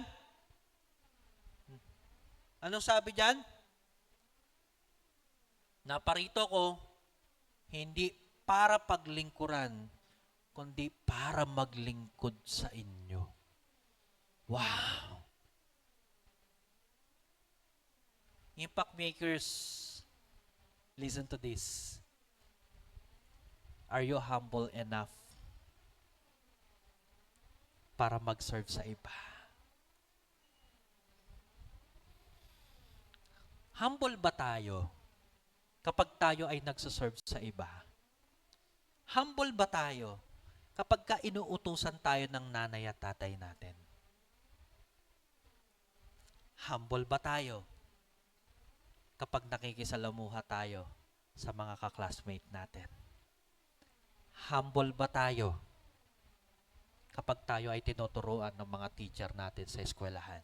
Anong sabi diyan? Naparito ko hindi para paglingkuran, kundi para maglingkod sa inyo. Wow! Impact makers, listen to this. Are you humble enough para mag-serve sa iba? Humble ba tayo kapag tayo ay nagsaserve sa iba? Humble ba tayo kapag inuutusan tayo ng nanay at tatay natin? Humble ba tayo kapag nakikisalamuha tayo sa mga kaklasmate natin? Humble ba tayo kapag tayo ay tinuturuan ng mga teacher natin sa eskwelahan?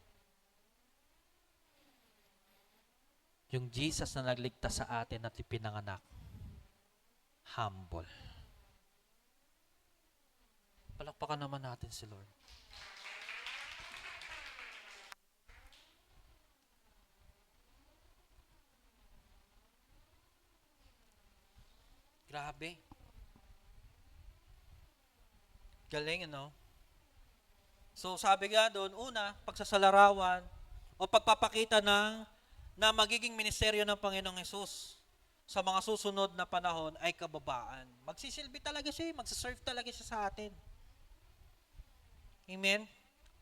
Yung Jesus na nagligtas sa atin at ipinanganak, humble. Palakpakan naman natin si Lord. Grabe. Galing, ano? So, sabi nga doon, una, pagsasalarawan o pagpapakita na magiging ministeryo ng Panginoong Hesus sa mga susunod na panahon ay kababaan. Magsisilbi talaga siya, magsaserve talaga siya sa atin. Amen?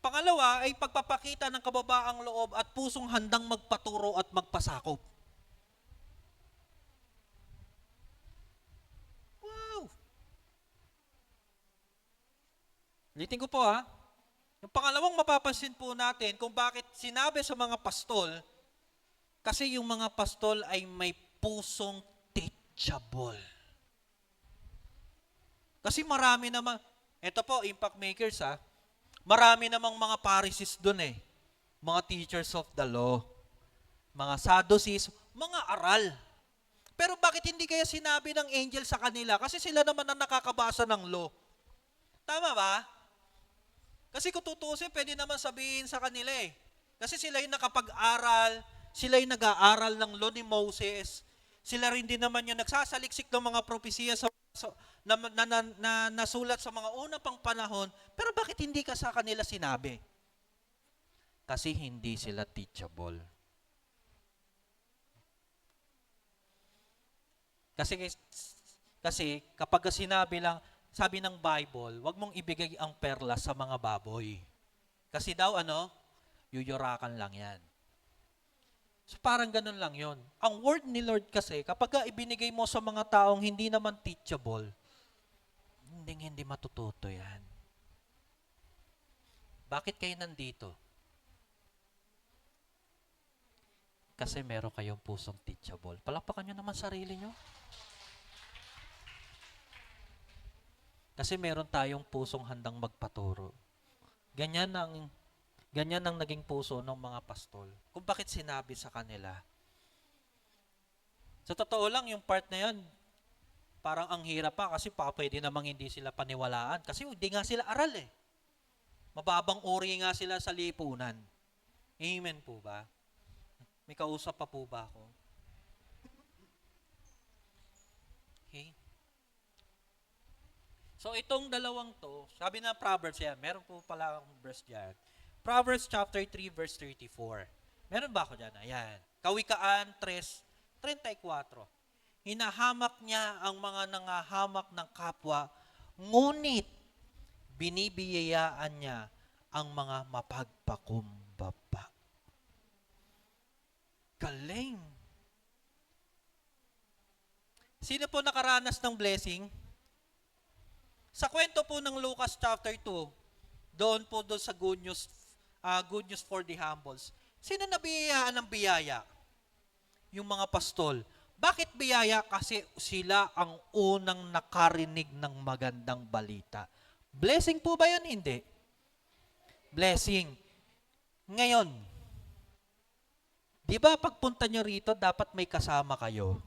Pangalawa ay pagpapakita ng kababaang loob at pusong handang magpaturo at magpasakop. Wow! Ulitin ko po Yung pangalawang mapapansin po natin kung bakit sinabi sa mga pastol, kasi yung mga pastol ay may pusong teachable. Kasi marami naman, eto po, impact makers marami namang mga Pharisees doon mga teachers of the law, mga Sadducees, mga aral. Pero bakit hindi kaya sinabi ng angel sa kanila? Kasi sila naman ang nakakabasa ng law. Tama ba? Kasi kung tutusin, pwede naman sabihin sa kanila Kasi sila yung nakapag-aral, sila yung nag-aaral ng law ni Moses. Sila rin din naman yung nagsasaliksik ng mga propesiya na nasulat sa mga unang pang panahon. Pero bakit hindi ka sa kanila sinabi? Kasi hindi sila teachable. Kasi kapag sinabi lang, sabi ng Bible, wag mong ibigay ang perla sa mga baboy. Kasi daw yuyurakan lang yan. So parang ganun lang yon. Ang word ni Lord kasi, kapag ibinigay mo sa mga taong hindi naman teachable, Hindi matututo yan. Bakit kayo nandito? Kasi meron kayong pusong teachable. Palakpakan nyo naman sarili nyo. Kasi meron tayong pusong handang magpaturo. Ganyan ang naging puso ng mga pastol. Kung bakit sinabi sa kanila. Sa totoo lang, yung part na yan, parang ang hirap pa kasi pwede namang hindi sila paniwalaan. Kasi hindi nga sila aral eh. Mababang uri nga sila sa lipunan. Amen po ba? May kausap pa po ba ako? Okay. So itong dalawang to, sabi na Proverbs yan, meron po pala akong verse dyan. Proverbs chapter 3 verse 34. Meron ba ako dyan? Ayan. Kawikaan 3:34. Hinahamak niya ang mga nangahamak ng kapwa, ngunit binibiyayaan niya ang mga mapagpakumbaba. Galing. Sino po nakaranas ng blessing? Sa kwento po ng Lucas chapter 2, doon sa good news for the humbles. Sino nabiyayaan ng biyaya? Yung mga pastol. Bakit biyaya? Kasi sila ang unang nakarinig ng magandang balita. Blessing po ba yun? Hindi. Blessing. Ngayon, di ba pagpunta nyo rito, dapat may kasama kayo?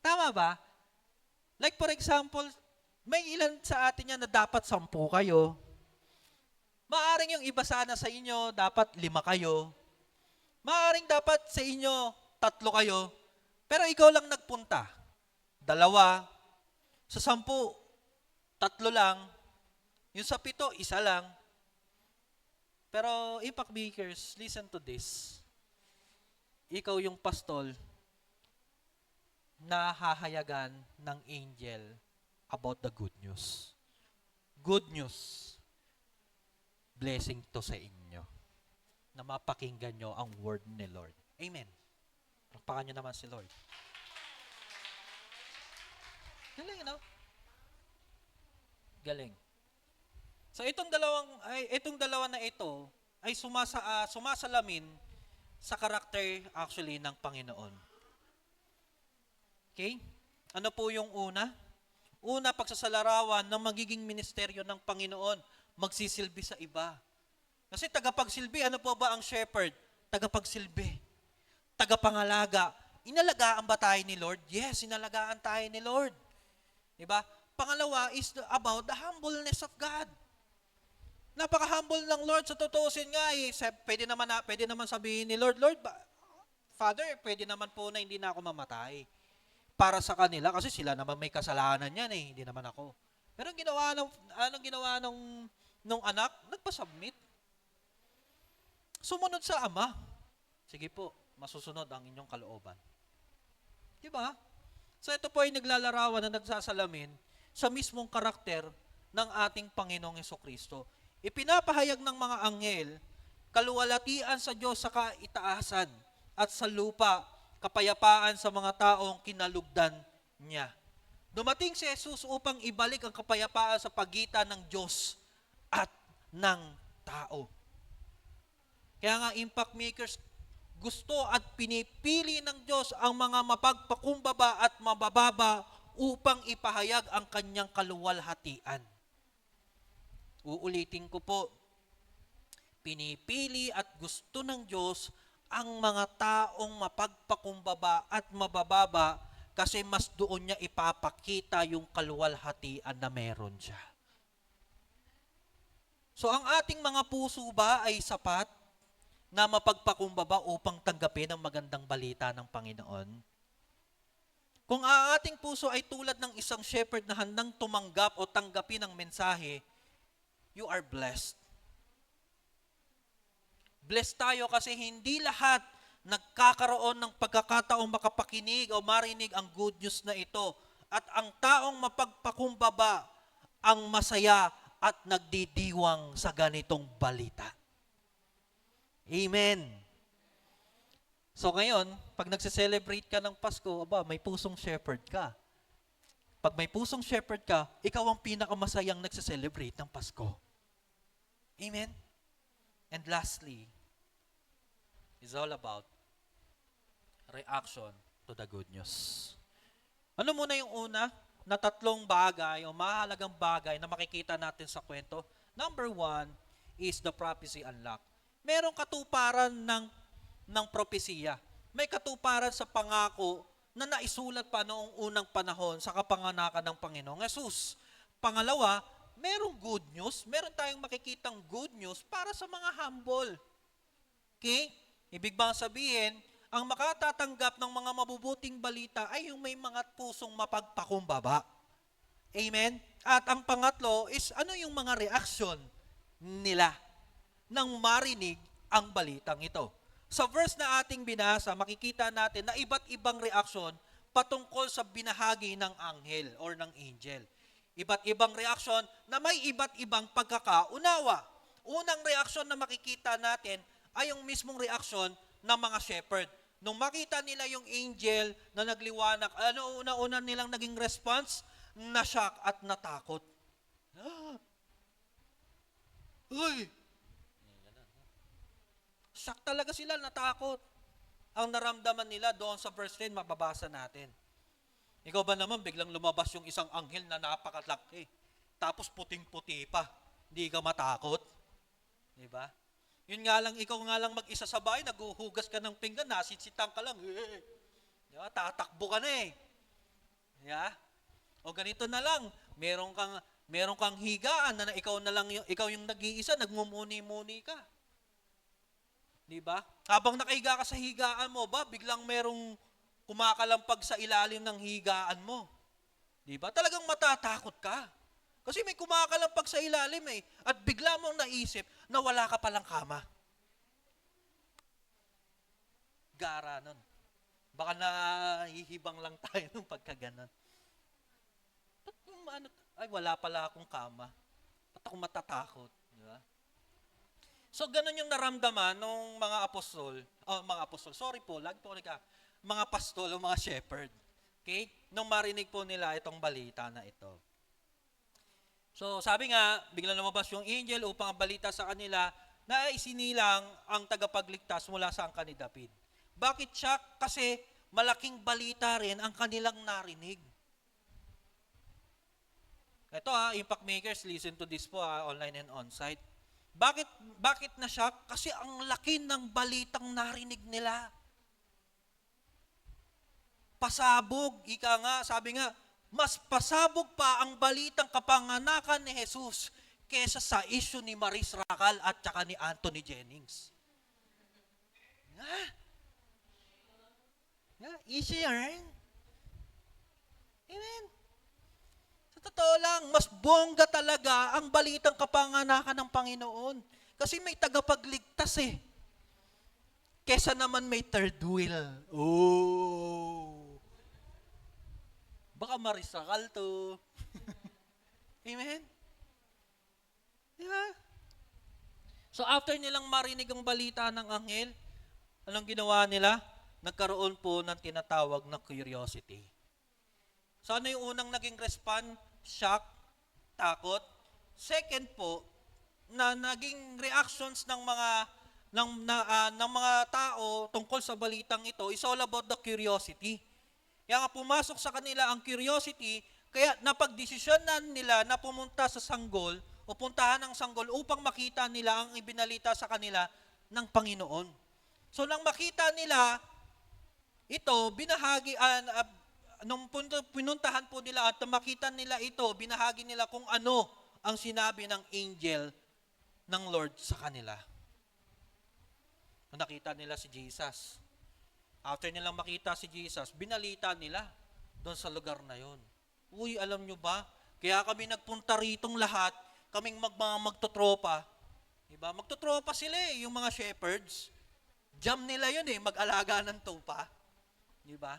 Tama ba? Like for example, may ilan sa atin yan na dapat 10 kayo. Maaring yung iba sana sa inyo, dapat 5 kayo. Maaring dapat sa inyo, 3 kayo. Pero ikaw lang nagpunta. 2. Sa 10, 3 lang. Yung sa 7, 1 lang. Pero impact makers, listen to this. Ikaw yung pastol na hahayagan ng angel about the good news. Good news. Blessing to sa inyo. Na mapakinggan nyo ang word ni Lord. Amen. Pakpakan nyo naman si Lord. Galing, no? Galing. So itong dalawa na ito ay sumasalamin sa karakter actually ng Panginoon. Okay? Ano po yung una? Una, pagsasalarawan ng magiging ministeryo ng Panginoon, magsisilbi sa iba. Kasi tagapagsilbi, ano po ba ang shepherd? Tagapagsilbi. Tagapangalaga. Inalagaan ba tayo ni Lord? Yes, inalagaan tayo ni Lord. Diba? Pangalawa is about the humbleness of God. Napaka-humble ng Lord. Sa tutuusin nga, pwede naman sabihin ni Lord, Father, pwede naman po na hindi na ako mamatay. Para sa kanila, kasi sila naman may kasalanan yan eh, hindi naman ako. Pero anong ginawa nung anak? Nagpa-submit. Sumunod sa ama. Sige po, masusunod ang inyong kalooban. Diba? So ito po ay naglalarawan na nagsasalamin sa mismong karakter ng ating Panginoong Hesukristo. Ipinapahayag ng mga anghel, kaluwalhatian sa Diyos sa kaitaasan at sa lupa, kapayapaan sa mga taong kinalugdan niya. Dumating si Jesus upang ibalik ang kapayapaan sa pagitan ng Diyos at ng tao. Kaya nga, impact makers, gusto at pinipili ng Diyos ang mga mapagpakumbaba at mabababa upang ipahayag ang kanyang kaluwalhatian. Uulitin ko po, pinipili at gusto ng Diyos ang mga taong mapagpakumbaba at mabababa kasi mas doon niya ipapakita yung kaluwalhatian na meron siya. So ang ating mga puso ba ay sapat na mapagpakumbaba upang tanggapin ang magandang balita ng Panginoon? Kung ang ating puso ay tulad ng isang shepherd na handang tumanggap o tanggapin ang mensahe, you are blessed. Blessed tayo kasi hindi lahat nagkakaroon ng pagkakataong makapakinig o marinig ang good news na ito. At ang taong mapagpakumbaba ang masaya at nagdidiwang sa ganitong balita. Amen. So ngayon, pag nagse-celebrate ka ng Pasko, may pusong shepherd ka. Pag may pusong shepherd ka, ikaw ang pinakamasayang nagse-celebrate ng Pasko. Amen? And lastly, is all about reaction to the good news. Ano muna yung una na tatlong bagay o mahalagang bagay na makikita natin sa kwento? Number 1 is the prophecy unlocked. Merong katuparan ng propesiya. May katuparan sa pangako na naisulat pa noong unang panahon sa kapanganakan ng Panginoong Hesus. Pangalawa, merong good news. Meron tayong makikitang good news para sa mga humble. Okay? Ibig bang sabihin, ang makatatanggap ng mga mabubuting balita ay yung may mga pusong mapagpakumbaba. Amen? At ang pangatlo is ano yung mga reaksyon nila nang marinig ang balitang ito. Sa verse na ating binasa, makikita natin na iba't ibang reaksyon patungkol sa binahagi ng anghel or ng angel. Iba't ibang reaksyon na may iba't ibang pagkakaunawa. Unang reaksyon na makikita natin ay yung mismong reaksyon ng mga shepherd. Nung makita nila yung angel na nagliwanag, ano una-una nilang naging response? Na-shock at natakot. Uy! Shock talaga sila, natakot. Ang naramdaman nila doon sa verse 10, mababasa natin. Ikaw ba naman, biglang lumabas yung isang anghel na napakalaki. Tapos puting-puti pa. Hindi ka matakot. Diba? Yun nga lang, ikaw nga lang mag-isa sa bahay, naguhugas ka ng pinggan, nasitsitan ka lang. Diba? Tatakbo ka na eh. Yeah? O ganito na lang, meron kang higaan na ikaw na lang ikaw yung nag-iisa, nagmumuni-muni ka. 'Di ba? Habang nakahiga ka sa higaan mo, biglang merong kumakalampag sa ilalim ng higaan mo. 'Di ba? Talagang matatakot ka. Kasi may kumakalampag sa ilalim eh, at bigla mong naisip na wala ka palang kama. Gara nun. Baka nahihibang lang tayo nung pagkaganon. Ay, wala pala akong kama. Ba't ako matatakot? Di ba? So, ganun yung naramdaman ng mga mga pastol o mga shepherd. Okay? Nung marinig po nila itong balita na ito. So, sabi nga, biglang lumabas yung angel upang ang balita sa kanila na isinilang ang tagapagligtas mula sa angkan ni David. Bakit siya? Kasi malaking balita rin ang kanilang narinig. Ito Impact Makers, listen to this po online and on-site. Bakit na siya? Kasi ang laki ng balitang narinig nila. Pasabog, sabi nga, mas pasabog pa ang balitang kapanganakan ni Jesus kesa sa issue ni Maris Racal at saka ni Anthony Jennings. Easy yan. Amen. Totoo lang, mas bongga talaga ang balitang kapanganakan ng Panginoon. Kasi may tagapagligtas eh. Kesa naman may third wheel. Oh! Baka marisakal to. Amen? Diba? So after nilang marinig ang balita ng anghel, anong ginawa nila? Nagkaroon po ng tinatawag na curiosity. So ano yung unang naging response? Shock, takot. Second po, na naging reactions ng mga tao tungkol sa balitang ito is all about the curiosity. Kaya nga pumasok sa kanila ang curiosity, kaya napagdesisyonan nila na pumunta sa sanggol o puntahan ng sanggol upang makita nila ang ibinalita sa kanila ng Panginoon. So nang makita nila ito, nung pinuntahan po nila at makita nila ito, binahagi nila kung ano ang sinabi ng angel ng Lord sa kanila. Nakita nila si Jesus. After nilang makita si Jesus, binalita nila doon sa lugar na yon. Uy, alam nyo ba? Kaya kami nagpunta ritong lahat, kaming magtotropa. Diba? Magtotropa sila yung mga shepherds. Jam nila yun mag-alaga ng tupa. Diba?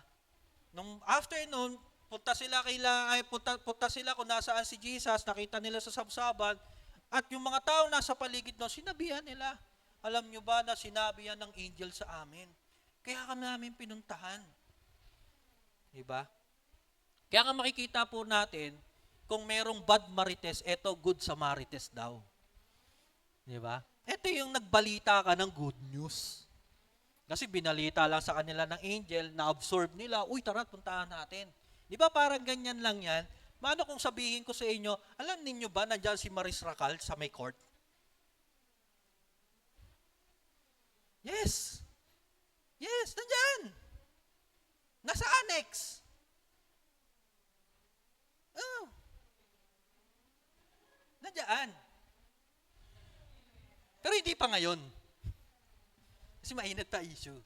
Nung afternoon, punta sila kung nasaan si Jesus, nakita nila sa sabsaban, at yung mga tao nasa paligid doon, sinabihan nila, alam nyo ba na sinabi yan ng angel sa amin? Kaya kami namin pinuntahan. Diba? Kaya nga makikita po natin, kung merong bad marites, eto good Samarites daw. Di ba? Ito yung nagbalita ka ng good news. Kasi binalita lang sa kanila ng angel, na-absorb nila, uy tara, puntahan natin. Di ba parang ganyan lang yan? Mano kung sabihin ko sa inyo, alam ninyo ba nandiyan si Maris Racal sa may court? Yes. Yes, nandiyan. Nasa annex. Oh, nandiyan. Pero hindi pa ngayon. Kasi mainit pa issue.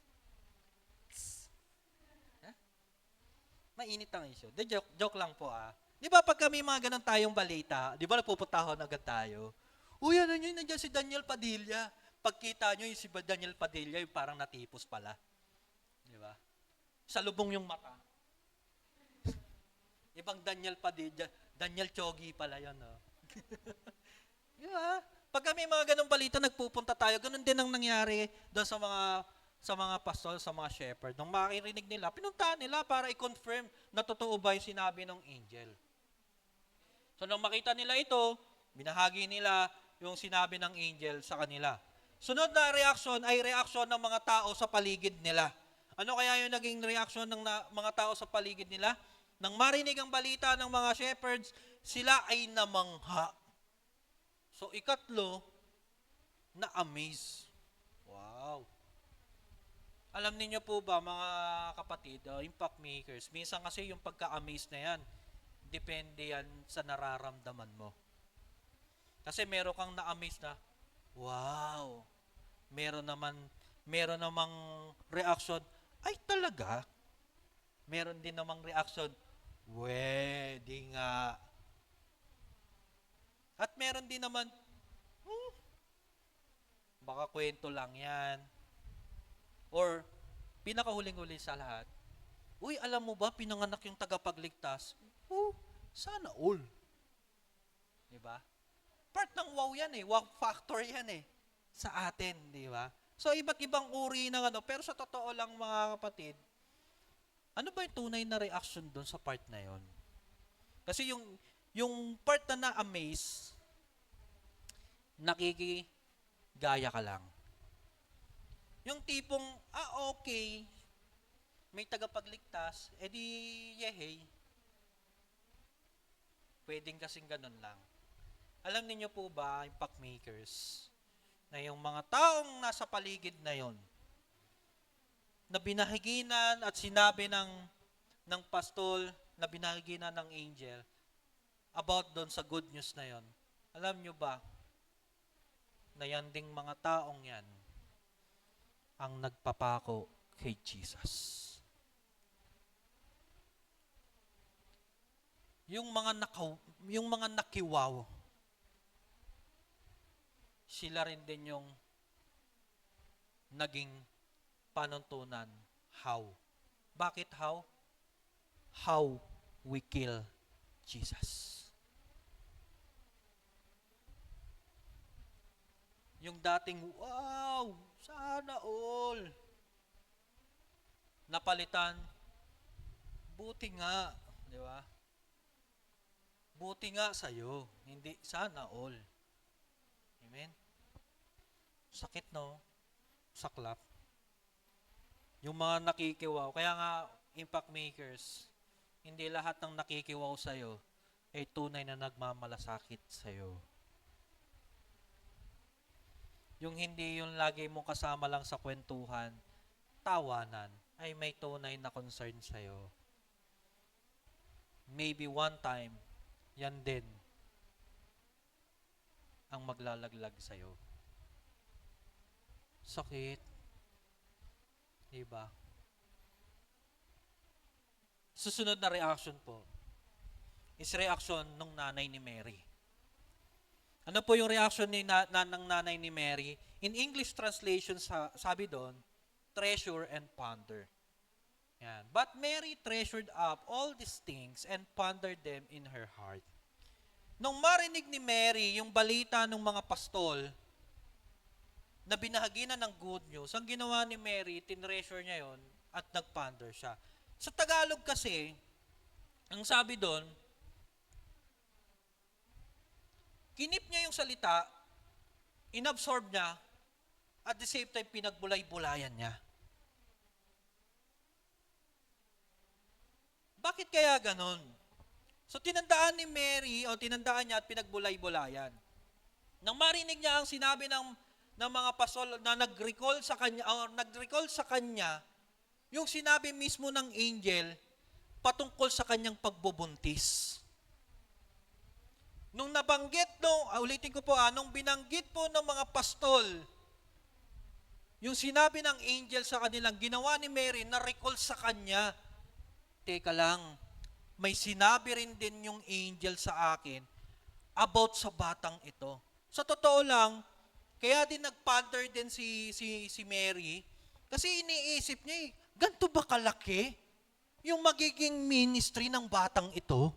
Mainit ang issue. De, joke lang po ah. Di ba pag kami mga ganun tayong balita, di ba nagpupuntahan agad tayo? Uy, ano yun, nandiyan si Daniel Padilla. Pagkita nyo yung si Daniel Padilla, yung parang natipos pala. Di ba? Sa lubong yung mata. Ibang Daniel Padilla, Daniel Chogi pala yun. No? Di ba? Pag kami mga ganung balita, nagpupunta tayo, ganun din ang nangyari doon sa mga pastor, sa mga shepherd. Nung makirinig nila, pinuntahan nila para i-confirm na totoo ba yung sinabi ng angel. So nung makita nila ito, binahagi nila yung sinabi ng angel sa kanila. Sunod na reaksyon ay reaksyon ng mga tao sa paligid nila. Ano kaya yung naging reaksyon ng mga tao sa paligid nila? Nang marinig ang balita ng mga shepherds, sila ay namangha. So ikatlo, na-amaze. Wow. Alam niyo po ba mga kapatid, impact makers, minsan kasi yung pagka-amaze na yan, depende yan sa nararamdaman mo. Kasi meron kang na-amaze na, wow. Meron namang reaction, ay talaga? Meron din namang reaction, di nga. At meron din naman, baka kwento lang yan. Or, pinakahuling-huli sa lahat, uy, alam mo ba, pinanganak yung tagapagligtas? Sana all. Diba? Part ng wow yan eh. Wow factor yan eh. Sa atin, di ba? So, iba't ibang uri ng ano. Pero sa totoo lang mga kapatid, ano ba yung tunay na reaction doon sa part na yon? Kasi yung part na na-amaze, nakikigaya ka lang. Yung tipong, okay, may tagapagligtas, edi yehey. Pwedeng kasing ganun lang. Alam niyo po ba, impact makers, na yung mga taong nasa paligid na yon, na binahiginan at sinabi ng pastol, na binahiginan ng angel, about doon sa good news na yon, alam niyo ba, na yan ding mga taong yan, ang nagpapako kay Jesus. Yung mga nakiwaw, sila rin din yung naging panuntunan. How? Bakit how? How we kill Jesus. Yung dating, wow, sana all. Napalitan, buti nga, di ba? Buti nga sa'yo, hindi sana all. Amen? Sakit, no? Saklap. Yung mga nakikiwaw, kaya nga, impact makers, hindi lahat ng nakikiwaw sa'yo ay tunay na nagmamalasakit sa'yo. Yung hindi yung lagi mo kasama lang sa kwentuhan, tawanan, ay may tunay na concern sa'yo. Maybe one time, yan din ang maglalaglag sa'yo. Sakit. Diba? Susunod na reaction po is reaction ng nanay ni Mary. Ano po yung reaction ng nanay ni Mary? In English translation, sabi doon, treasure and ponder. Yan. But Mary treasured up all these things and pondered them in her heart. Nung marinig ni Mary yung balita ng mga pastol na binahaginan ng good news, ang ginawa ni Mary, tinreasure niya yon at nagponder siya. Sa Tagalog kasi, Ang sabi doon, kinip niya yung salita, inabsorb niya, at the same time pinagbulay-bulayan niya. Bakit kaya ganon? So tinandaan ni Mary, o tinandaan niya at pinagbulay-bulayan. Nang marinig niya ang sinabi ng mga pasol na nag-recall sa kanya, o nag-recall sa kanya, yung sinabi mismo ng angel patungkol sa kanyang pagbubuntis. Nung nabanggit, ulitin ko po, nung binanggit po ng mga pastol, yung sinabi ng angel sa kanilang ginawa ni Mary, na-recall sa kanya, teka lang, may sinabi rin din yung angel sa akin about sa batang ito. Sa totoo lang, kaya din nag-ponder din si Mary, kasi iniisip niya ganito ba kalaki yung magiging ministry ng batang ito?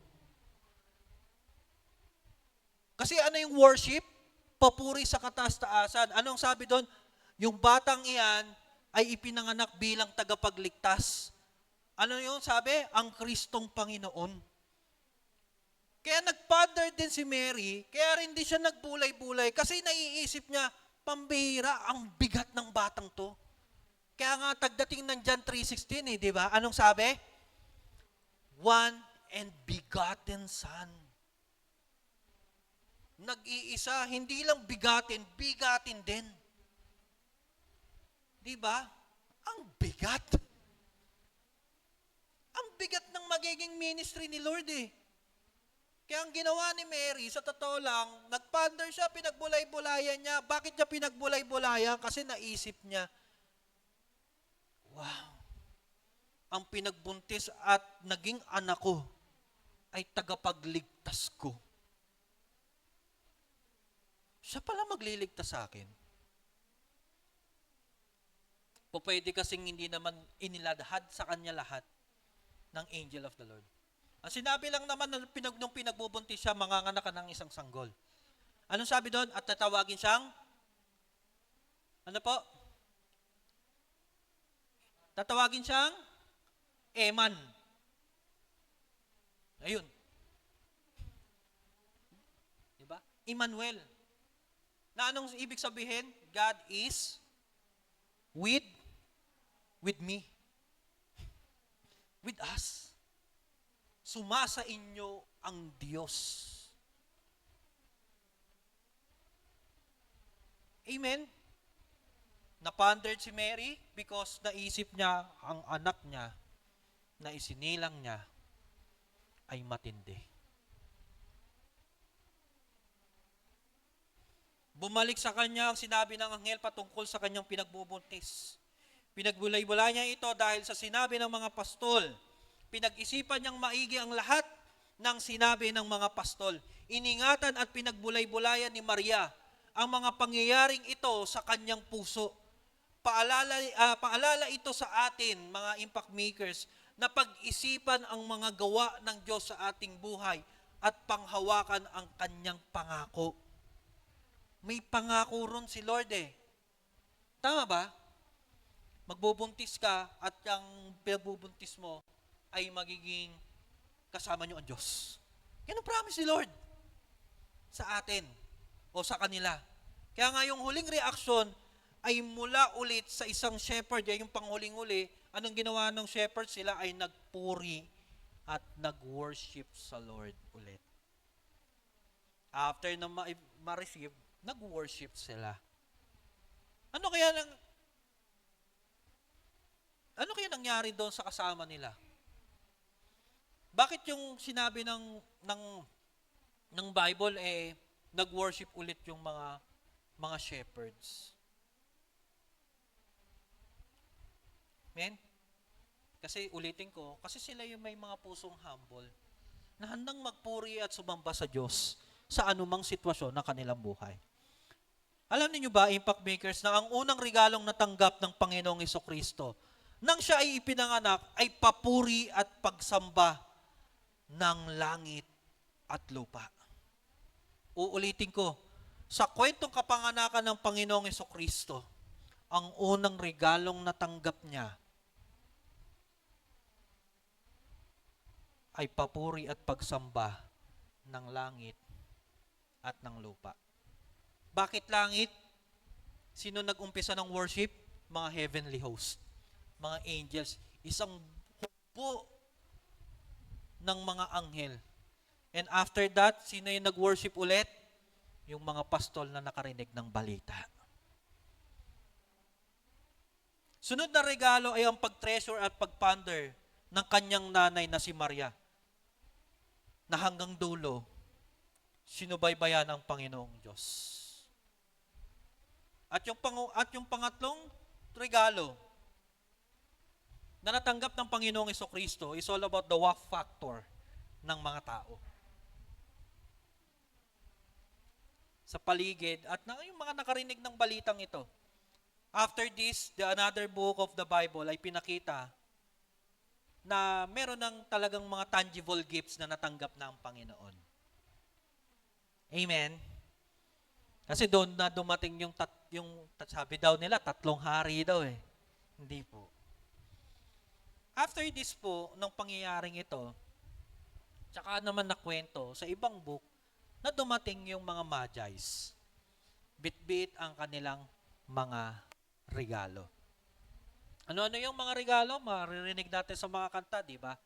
Kasi ano yung worship? Papuri sa kataas-taasan. Anong sabi doon? Yung batang iyan ay ipinanganak bilang tagapagligtas. Ano yung sabi? Ang Kristong Panginoon. Kaya nag-ponder din si Mary, kaya rin di siya nagbulay-bulay kasi naiisip niya, pambihira, ang bigat ng batang to. Kaya nga tagdating ng John 3:16 di ba? Anong sabi? One and begotten Son. Nag-iisa, hindi lang bigatin, bigatin din. Di ba? Ang bigat. Ang bigat ng magiging ministry ni Lord Kaya ang ginawa ni Mary, sa totoo lang, nag-ponder siya, pinagbulay-bulayan niya. Bakit niya pinagbulay-bulayan? Kasi naisip niya, wow, ang pinagbuntis at naging anak ko ay tagapagligtas ko. Siya pala magliligtas sa akin. Pwede kasing hindi naman iniladhad sa kanya lahat ng angel of the Lord. Ang sinabi lang naman nung pinagbubuntis siya, manganganak ka ng isang sanggol. Anong sabi doon? At tatawagin siyang, ano po? Tatawagin siyang Eman. Ayun. Diba? Emmanuel. Na anong ibig sabihin? God is with me. With us. Sumasa inyo ang Diyos. Amen? Napondered si Mary because naisip niya ang anak niya na isinilang niya ay matindi. Bumalik sa kanya ang sinabi ng anghel patungkol sa kanyang pinagbubuntis. Pinagbulay-bulay niya ito dahil sa sinabi ng mga pastol. Pinag-isipan niyang maigi ang lahat ng sinabi ng mga pastol. Iningatan at pinagbulay-bulayan ni Maria ang mga pangyayaring ito sa kanyang puso. Paalala ito sa atin, mga impact makers, na pag-isipan ang mga gawa ng Diyos sa ating buhay at panghawakan ang kanyang pangako. May pangako ron si Lord Tama ba? Magbubuntis ka at ang pinagbubuntis mo ay magiging kasama nyo ang Diyos. Yan ang promise ni Lord sa atin o sa kanila. Kaya nga yung huling reaksyon ay mula ulit sa isang shepherd, yung panghuling-uli, anong ginawa ng shepherd? Sila ay nagpuri at nag-worship sa Lord ulit. After na ma-receive, nag-worship sila. Ano kaya nangyari doon sa kasama nila? Bakit yung sinabi ng Bible nag-worship ulit yung mga shepherds? Amen? Kasi ulitin ko, kasi sila yung may mga pusong humble na handang magpuri at sumamba sa Diyos sa anumang sitwasyon ng kanilang buhay. Alam niyo ba, impact makers, na ang unang regalong natanggap ng Panginoong Hesukristo nang siya ay ipinanganak ay papuri at pagsamba ng langit at lupa. Uulitin ko, sa kwentong kapanganakan ng Panginoong Hesukristo, ang unang regalong natanggap niya ay papuri at pagsamba ng langit at ng lupa. Bakit langit? Sino nag-umpisa ng worship? Mga heavenly host, mga angels. Isang hukbo ng mga anghel. And after that, sino yung nag-worship ulit? Yung mga pastol na nakarinig ng balita. Sunod na regalo ay ang pag-treasure at pag-ponder ng kanyang nanay na si Maria, na hanggang dulo, sinubaybayan ng Panginoong Diyos. At yung pangatlong regalo na natanggap ng Panginoong Jesucristo is all about the wow factor ng mga tao sa paligid at yung mga nakarinig ng balitang ito. After this, another book of the Bible ay pinakita na meron ng talagang mga tangible gifts na natanggap na ang Panginoon. Amen? Kasi doon na dumating yung sabi daw nila, 3 hari daw eh. Hindi po. After this po, nung pangyayaring ito, tsaka naman nakwento sa ibang book, na dumating yung mga Magi's. Bit-bit ang kanilang mga regalo. Ano-ano yung mga regalo? Maririnig natin sa mga kanta, di ba?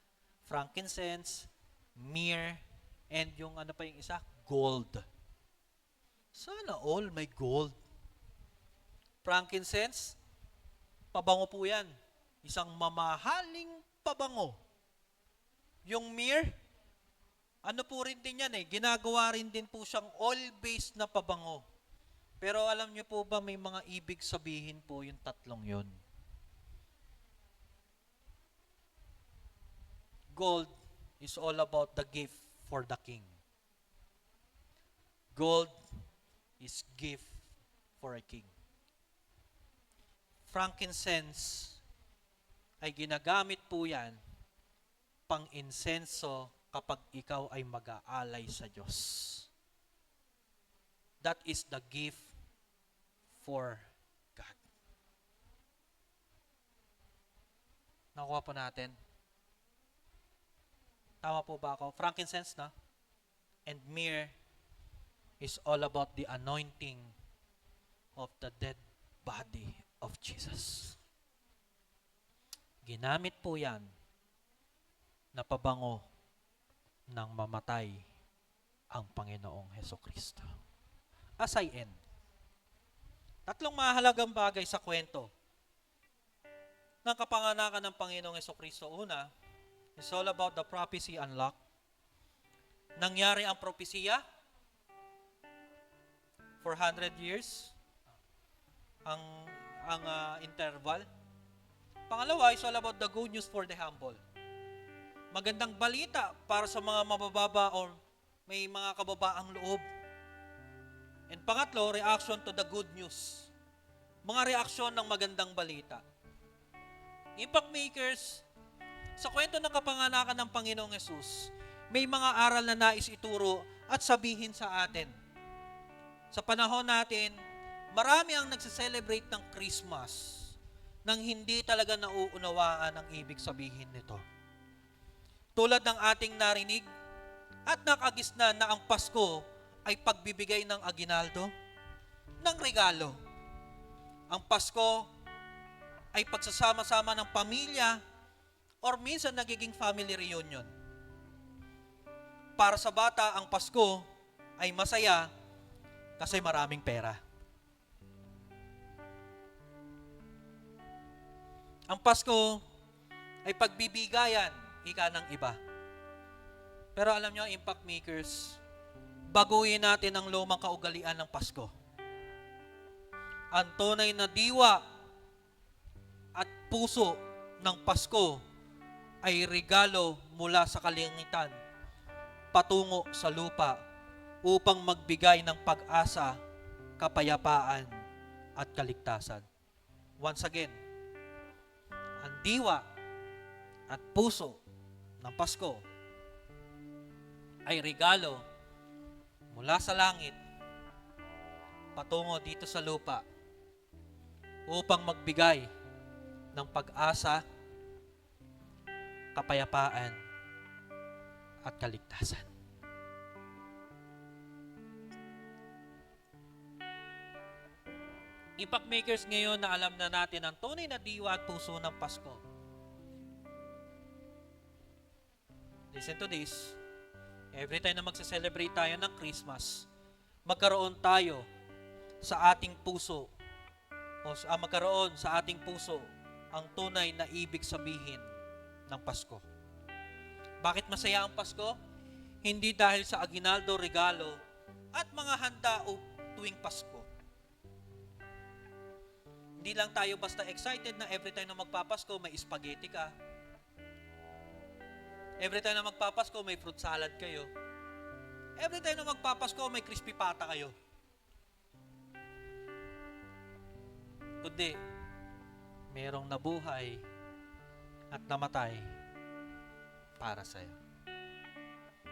Frankincense, myrrh, and yung ano pa yung isa? Gold. Sana all may gold. Frankincense, pabango po yan. Isang mamahaling pabango. Yung myrrh, ano po rin din yan eh, ginagawa rin din po siyang oil-based na pabango. Pero alam niyo po ba may mga ibig sabihin po yung tatlong yun? Gold is all about the gift for the king. Gold is gift for a king. Frankincense ay ginagamit po yan pang insenso kapag ikaw ay mag-aalay sa Diyos. That is the gift for God. Nakuha po natin. Tama po ba ako? Frankincense na? And myrrh is all about the anointing of the dead body of Jesus. Ginamit po yan na pabango ng mamatay ang Panginoong Hesukristo. As I end, 3 mahalagang bagay sa kwento ng kapanganakan ng Panginoong Hesukristo. Una, is all about the prophecy unlocked. Nangyari ang propesiya, 400 years, ang interval. Pangalawa, is all about the good news for the humble. Magandang balita para sa mga mabababa o may mga kababaang loob. And pangatlo, reaction to the good news. Mga reaksyon ng magandang balita. Impact makers, sa kwento ng kapanganakan ng Panginoong Hesus, may mga aral na nais ituro at sabihin sa atin. Sa panahon natin, marami ang nagse-celebrate ng Christmas nang hindi talaga nauunawaan ang ibig sabihin nito. Tulad ng ating narinig at nakagisnan na ang Pasko ay pagbibigay ng aginaldo, ng regalo. Ang Pasko ay pagsasama-sama ng pamilya or minsan nagiging family reunion. Para sa bata, ang Pasko ay masaya kasi maraming pera. Ang Pasko ay pagbibigayan, ika ng iba. Pero alam nyo, impact makers, baguhin natin ang lumang kaugalian ng Pasko. Ang tunay na diwa at puso ng Pasko ay regalo mula sa kalangitan patungo sa lupa upang magbigay ng pag-asa, kapayapaan at kaligtasan. Once again, ang diwa at puso ng Pasko ay regalo mula sa langit patungo dito sa lupa upang magbigay ng pag-asa, kapayapaan at kaligtasan. Impact makers ngayon na alam na natin ang tunay na diwa at puso ng Pasko. Listen to this. Every time na magsa-celebrate tayo ng Christmas, magkaroon tayo sa ating puso magkaroon sa ating puso ang tunay na ibig sabihin ng Pasko. Bakit masaya ang Pasko? Hindi dahil sa aginaldo, regalo, at mga handa tuwing Pasko. Hindi lang tayo basta excited na every time na magpapasko, may spaghetti ka. Every time na magpapasko, may fruit salad kayo. Every time na magpapasko, may crispy pata kayo. Kundi, merong nabuhay at namatay para sa'yo,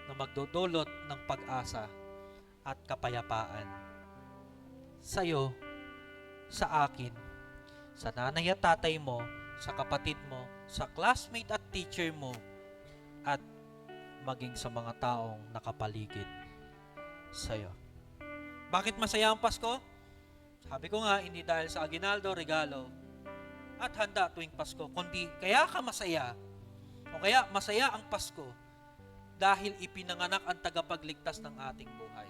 na magdudulot ng pag-asa at kapayapaan sa'yo, sa akin, sa nanay at tatay mo, sa kapatid mo, sa classmate at teacher mo, at maging sa mga taong nakapaligid sa'yo. Bakit masaya ang Pasko? Sabi ko nga, hindi dahil sa aginaldo, regalo, at handa tuwing Pasko, kundi kaya ka masaya, o kaya masaya ang Pasko, dahil ipinanganak ang tagapagligtas ng ating buhay.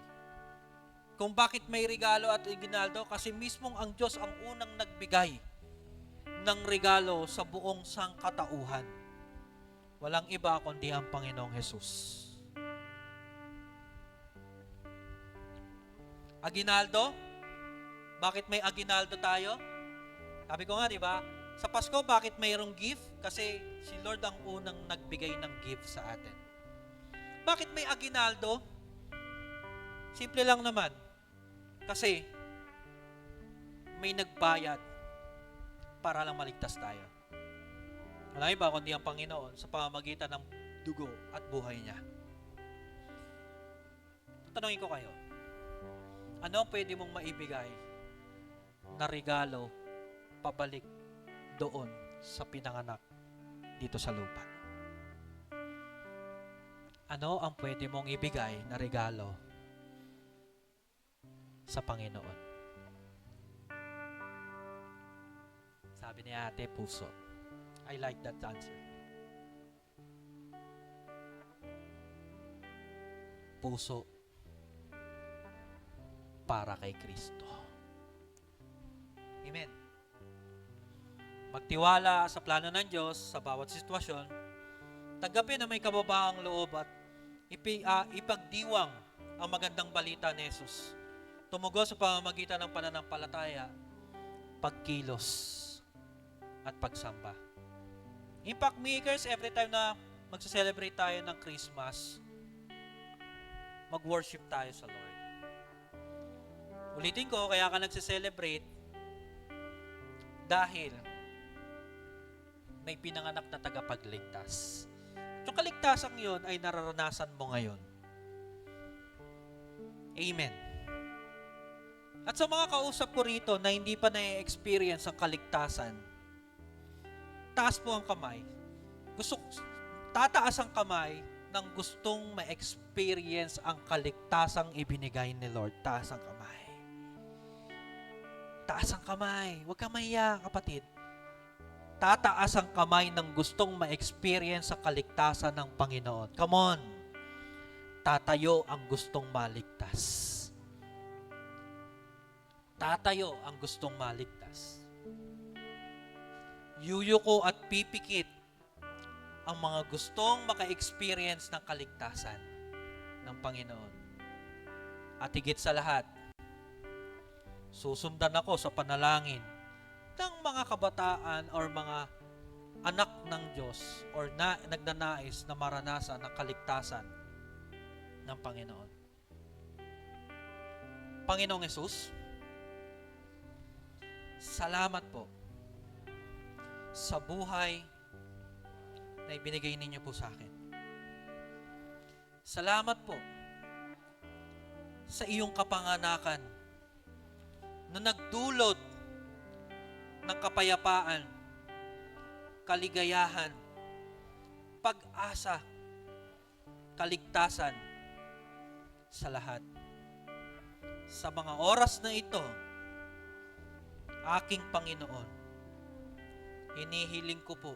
Kung bakit may regalo at aginaldo, kasi mismong ang Diyos ang unang nagbigay ng regalo sa buong sangkatauhan. Walang iba kundi ang Panginoong Hesus. Aginaldo? Bakit may aginaldo tayo? Sabi ko nga, di ba? Sa Pasko, bakit mayroong gift? Kasi si Lord ang unang nagbigay ng gift sa atin. Bakit may aginaldo? Simple lang naman. Kasi may nagbayad para lang maligtas tayo. Wala iba kundi ang Panginoon sa pamamagitan ng dugo at buhay niya. Tanungin ko kayo, ano ang pwede mong maibigay na regalo pabalik doon sa pinanganak dito sa lupa? Ano ang pwede mong ibigay na regalo sa Panginoon? Sabi ni ate, puso. I like that answer. Puso para kay Kristo. Amen. Magtiwala sa plano ng Diyos sa bawat sitwasyon. Tanggapin na may kababaang loob at ipagdiwang ang magandang balita ni Jesus. Tumugos sa pamamagitan ng pananampalataya, pagkilos, at pagsamba. Impact makers, every time na magsa-celebrate tayo ng Christmas, mag-worship tayo sa Lord. Ulitin ko, kaya ka nagsa-celebrate dahil may pinanganak na tagapagligtas. Yung kaligtasan yun ay nararanasan mo ngayon. Amen. At sa mga kausap ko rito na hindi pa na-experience ang kaligtasan, taas po ang kamay. Tataas ang kamay ng gustong ma-experience ang kaligtasang ibinigay ni Lord. Taas ang kamay. Taas ang kamay. Huwag kang mahiya, kapatid. Tataas ang kamay ng gustong ma-experience ang kaligtasan ng Panginoon. Come on. Tatayo ang gustong maligtas. Tatayo ang gustong maligtas. Yuyuko at pipikit ang mga gustong maka-experience ng kaligtasan ng Panginoon. At higit sa lahat, susundan ako sa panalangin ng mga kabataan or mga anak ng Diyos or nagnanais na maranasan ng kaligtasan ng Panginoon. Panginoong Hesus, salamat po sa buhay na ibinigay ninyo po sa akin. Salamat po sa iyong kapanganakan na nagdulot ng kapayapaan, kaligayahan, pag-asa, kaligtasan sa lahat. Sa mga oras na ito, aking Panginoon, hinihiling ko po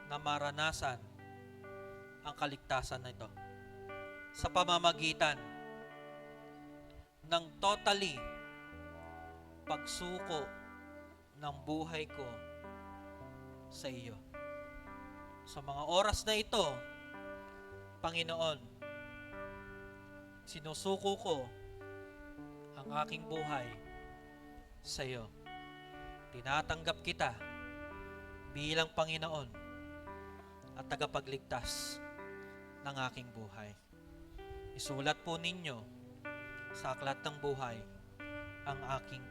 na maranasan ang kaligtasan na ito sa pamamagitan ng totally pagsuko ng buhay ko sa iyo. Sa mga oras na ito, Panginoon, sinusuko ko ang aking buhay sa iyo. Tinatanggap kita bilang Panginoon at tagapagligtas ng aking buhay. Isulat po ninyo sa aklat ng buhay ang aking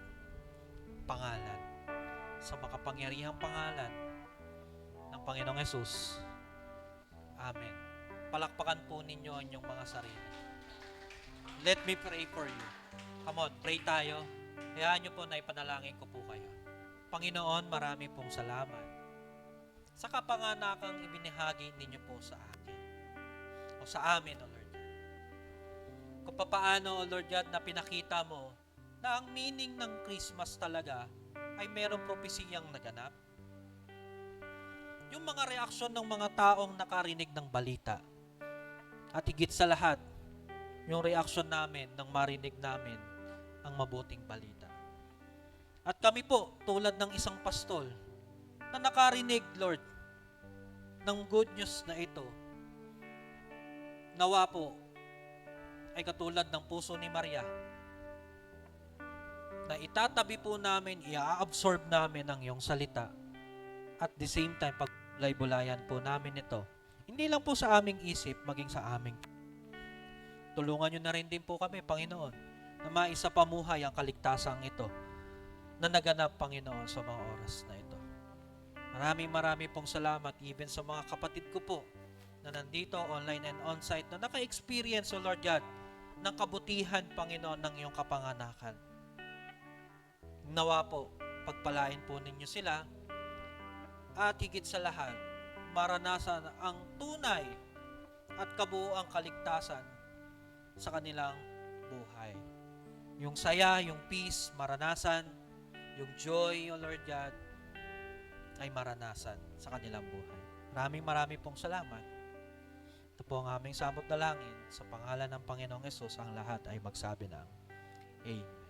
pangalan sa makapangyarihang pangalan ng Panginoong Hesus. Amen. Palakpakan po ninyo ang inyong mga sarili. Let me pray for you. Come on, pray tayo. Hayaan nyo po na ipanalangin ko po kayo. Panginoon, marami pong salamat sa kapanganakang ibinahagi ninyo po sa akin o sa amin, O Lord. Kung papaano, O Lord God, na pinakita mo na ang meaning ng Christmas talaga ay merong propesiyang naganap. Yung mga reaksyon ng mga taong nakarinig ng balita at higit sa lahat, yung reaksyon namin nang marinig namin ang mabuting balita. At kami po, tulad ng isang pastol na nakarinig, Lord, ng good news na ito, nawa po ay katulad ng puso ni Maria na itatabi po namin, i-absorb namin ang iyong salita at the same time, pagbulay-bulayan po namin ito, hindi lang po sa aming isip, maging sa aming tulungan nyo na rin din po kami, Panginoon, na maisapamuhay ang kaligtasang ito na naganap, Panginoon, sa mga oras na ito. Maraming pong salamat even sa mga kapatid ko po na nandito online and on-site na naka-experience, O Lord God, ng kabutihan, Panginoon, ng iyong kapanganakan. Nawa po, pagpalain po ninyo sila at higit sa lahat, maranasan ang tunay at kabuuang kaligtasan sa kanilang buhay. Yung saya, yung peace, maranasan, yung joy, O Lord God, ay maranasan sa kanilang buhay. Maraming pong salamat. Ito po ang aming samot dalangin sa pangalan ng Panginoong Hesus, ang lahat ay magsabi ng Amen.